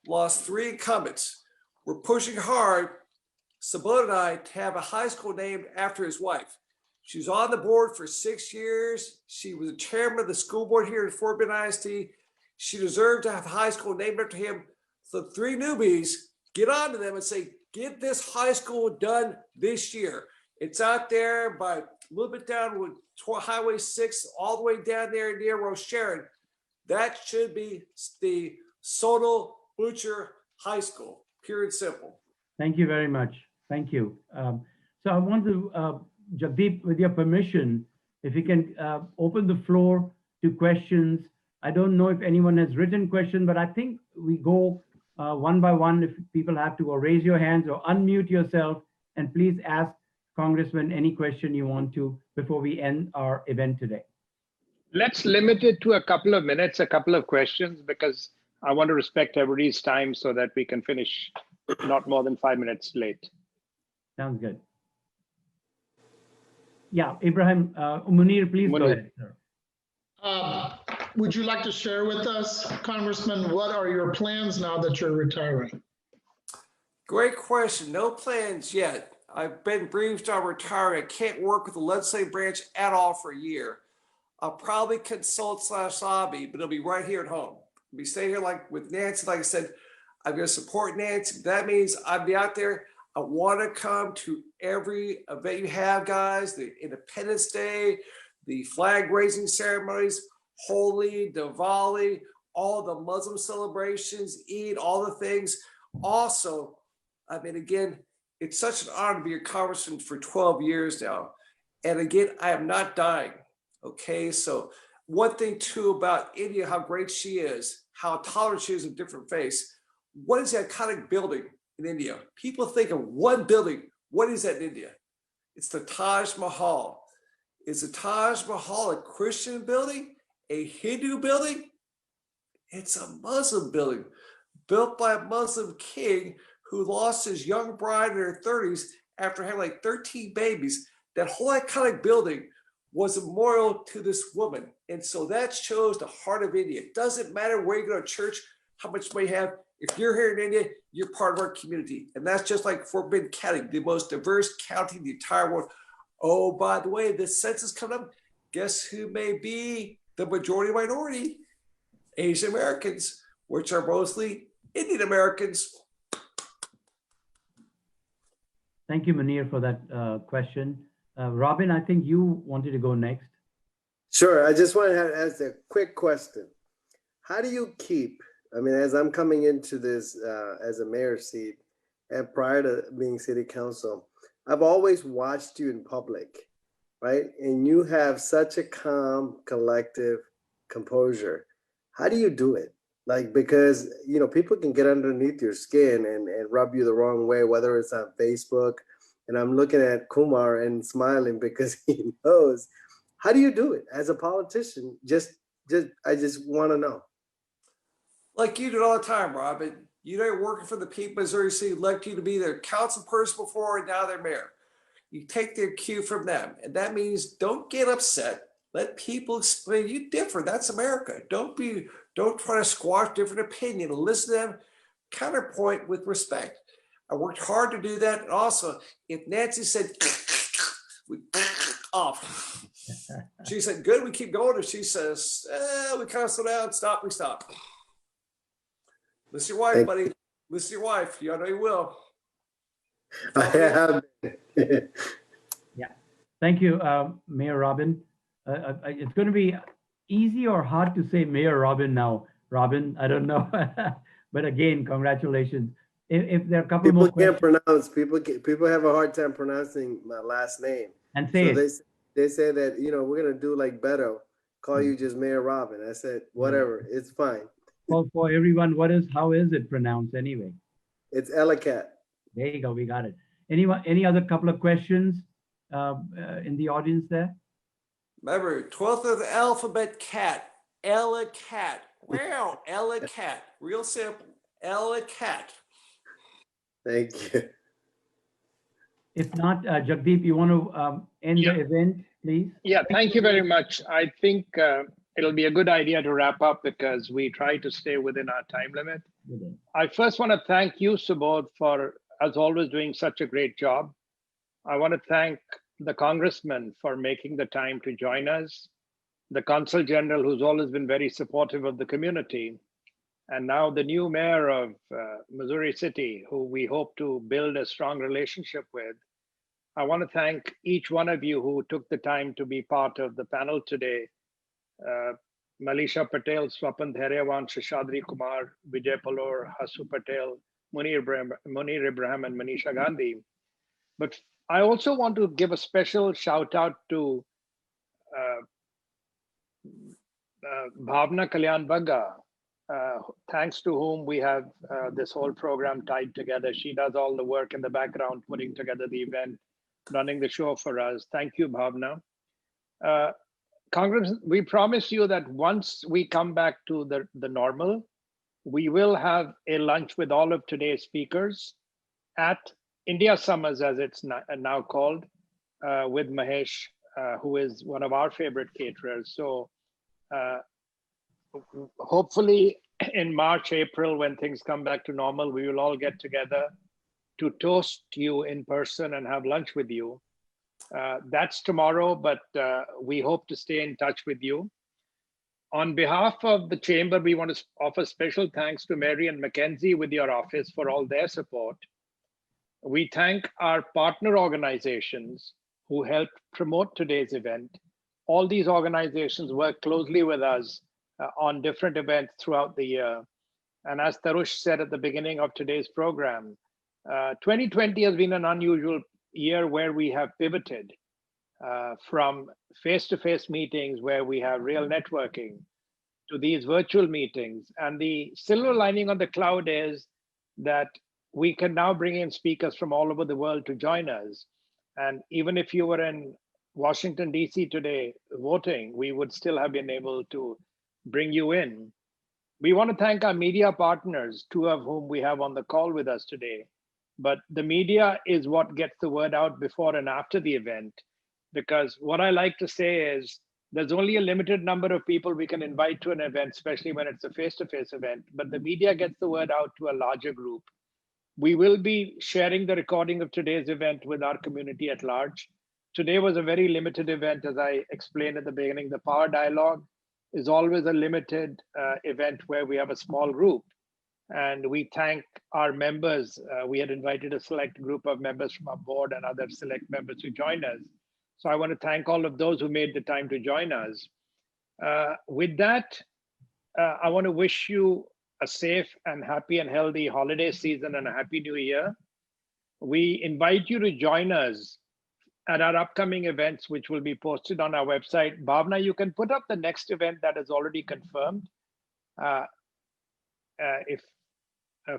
Lost 3 incumbents. We're pushing hard, Subodh and I, to have a high school named after his wife. She was on the board for 6 years. She was the chairman of the school board here at Fort Bend ISD. She deserved to have a high school named after him. So 3 newbies, get on to them and say, get this high school done this year. It's out there by a little bit down with Highway 6, all the way down there near Rocheron. That should be the Subodh Bhuchar High School, pure and simple. Thank you very much. Thank you. So I want to, Jagdeep, with your permission, if you can open the floor to questions. I don't know if anyone has written questions, but I think we go one by one. If people have to, or raise your hands or unmute yourself, and please ask Congressman any question you want to before we end our event today. Let's limit it to a couple of minutes, a couple of questions, because I want to respect everybody's time so that we can finish not more than 5 minutes late. Sounds good. Yeah, Ibrahim, Munir, please go ahead, sir. Would you like to share with us, Congressman, what are your plans now that you're retiring? Great question. No plans yet. I've been briefed on retiring. I can't work with the legislative branch at all for a year. I'll probably consult / hobby, but it'll be right here at home. I'll be staying here like with Nancy. Like I said, I'm going to support Nancy. That means I'll be out there. I want to come to every event you have, guys. The Independence Day, the flag raising ceremonies, Holi, Diwali, all the Muslim celebrations, Eid, all the things. Also, I mean, again, it's such an honor to be your congressman for 12 years now. And again, I am not dying. Okay, so one thing too about India, how great she is, how tolerant she is of different faiths. What is the iconic building in India? People think of one building. What is that in India? It's the Taj Mahal. Is the Taj Mahal a Christian building, a Hindu building? It's a Muslim building built by a Muslim king who lost his young bride in her 30s after having like 13 babies. That whole iconic building was a memorial to this woman. And so that shows the heart of India. It doesn't matter where you go to church, how much money you have. If you're here in India, you're part of our community. And that's just like Fort Bend County, the most diverse county in the entire world. Oh, by the way, this census coming up, guess who may be the majority minority? Asian Americans, which are mostly Indian Americans. Thank you, Munir, for that question. Robin, I think you wanted to go next. Sure. I just want to ask a quick question. How do you keep, I mean, as I'm coming into this as a mayor seat and prior to being city council, I've always watched you in public, right? And you have such a calm, collective composure. How do you do it? Like, because, you know, people can get underneath your skin and rub you the wrong way, whether it's on Facebook. And I'm looking at Kumar and smiling because he knows. How do you do it as a politician? I just want to know. Like you do it all the time, Robin. You know, you're working for the people of Missouri City, elect you to be their council person before, and now they're mayor. You take their cue from them. And that means don't get upset. Let people explain you different. That's America. Don't try to squash different opinion. Listen to them, counterpoint with respect. I worked hard to do that. And also, if Nancy said, we off. She said, good, we keep going. If she says, we kind of slow down, stop, we stop. Listen to your wife, buddy. Listen to your wife. You know you will. I have. Yeah. Thank you, Mayor Robin. It's going to be easy or hard to say Mayor Robin now. Robin, I don't know. But again, congratulations. If there are a couple more questions. People have a hard time pronouncing my last name. And say so it. They say that, you know, we're going to do like Beto, call you just Mayor Robin. I said, whatever, it's fine. Well, for everyone, how is it pronounced anyway? It's Elackatt. There you go, we got it. Any other couple of questions in the audience there? Remember, 12th of the alphabet cat, Elackatt. Wow, Elackatt. Real simple, Elackatt. Thank you. If not, Jagdeep, you want to end the event, please? Yeah, thank you very much. I think it'll be a good idea to wrap up because we try to stay within our time limit. I first want to thank you, Subodh, for, as always, doing such a great job. I want to thank the Congressman for making the time to join us, the Consul General, who's always been very supportive of the community, and now the new mayor of Missouri City, who we hope to build a strong relationship with. I want to thank each one of you who took the time to be part of the panel today. Malisha Patel, Swapan Dheryawan, Shashadri Kumar, Vijay Palor, Hasu Patel, Munir Ibrahim, and Manisha Gandhi. But I also want to give a special shout out to Bhavna Kalyan Bagga, thanks to whom we have this whole program tied together. She does all the work in the background, putting together the event, running the show for us. Thank you, Bhavna. Congress, we promise you that once we come back to the normal, we will have a lunch with all of today's speakers at India Summers, as it's now called, with Mahesh, who is one of our favorite caterers. So hopefully in March, April, when things come back to normal, we will all get together to toast you in person and have lunch with you. That's tomorrow, but we hope to stay in touch with you. On behalf of the Chamber, we want to offer special thanks to Mary and Mackenzie with your office for all their support. We thank our partner organizations who helped promote today's event. All these organizations work closely with us on different events throughout the year. And as Tarush said at the beginning of today's program, 2020 has been an unusual year where we have pivoted from face-to-face meetings where we have real networking to these virtual meetings. And the silver lining on the cloud is that we can now bring in speakers from all over the world to join us. And even if you were in Washington, D.C. today voting, we would still have been able to bring you in. We want to thank our media partners, two of whom we have on the call with us today. But the media is what gets the word out before and after the event, because what I like to say is there's only a limited number of people we can invite to an event, especially when it's a face-to-face event, but the media gets the word out to a larger group. We will be sharing the recording of today's event with our community at large. Today was a very limited event, as I explained at the beginning. The Power Dialogue is always a limited event where we have a small group. And we thank our members. We had invited a select group of members from our board and other select members to join us. So I want to thank all of those who made the time to join us. With that, I want to wish you a safe and happy and healthy holiday season and a happy new year. We invite you to join us at our upcoming events, which will be posted on our website. Bhavna, you can put up the next event that is already confirmed.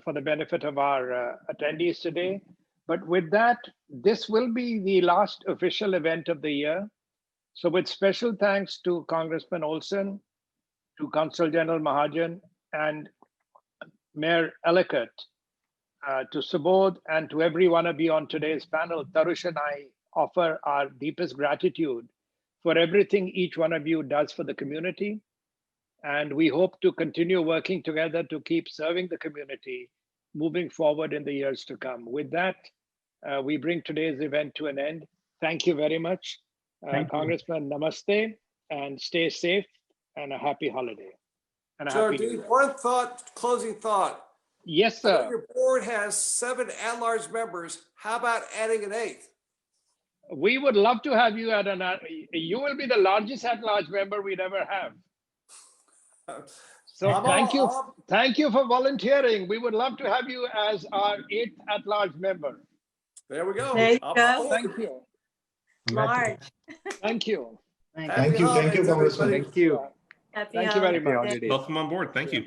For the benefit of our attendees today. But with that, this will be the last official event of the year. So with special thanks to Congressman Olson, to Consul General Mahajan, and Mayor Elackatt, to Subodh, and to every one of you on today's panel, Tarush and I offer our deepest gratitude for everything each one of you does for the community. And we hope to continue working together to keep serving the community moving forward in the years to come. With that, we bring today's event to an end. Thank you very much. Congressman, namaste, and stay safe and a happy holiday. And a happy New Year. One thought, closing thought. Yes, sir. Your board has 7 at-large members. How about adding an 8th? We would love to have you at you will be the largest at-large member we'd ever have. So thank you for volunteering. We would love to have you as our 8th at-large member. There we go. There you go. Thank you. Large. Thank you. Thank you, Congressman. Thank you. Happy Thank you very much. holidays. Welcome on board. Thank you.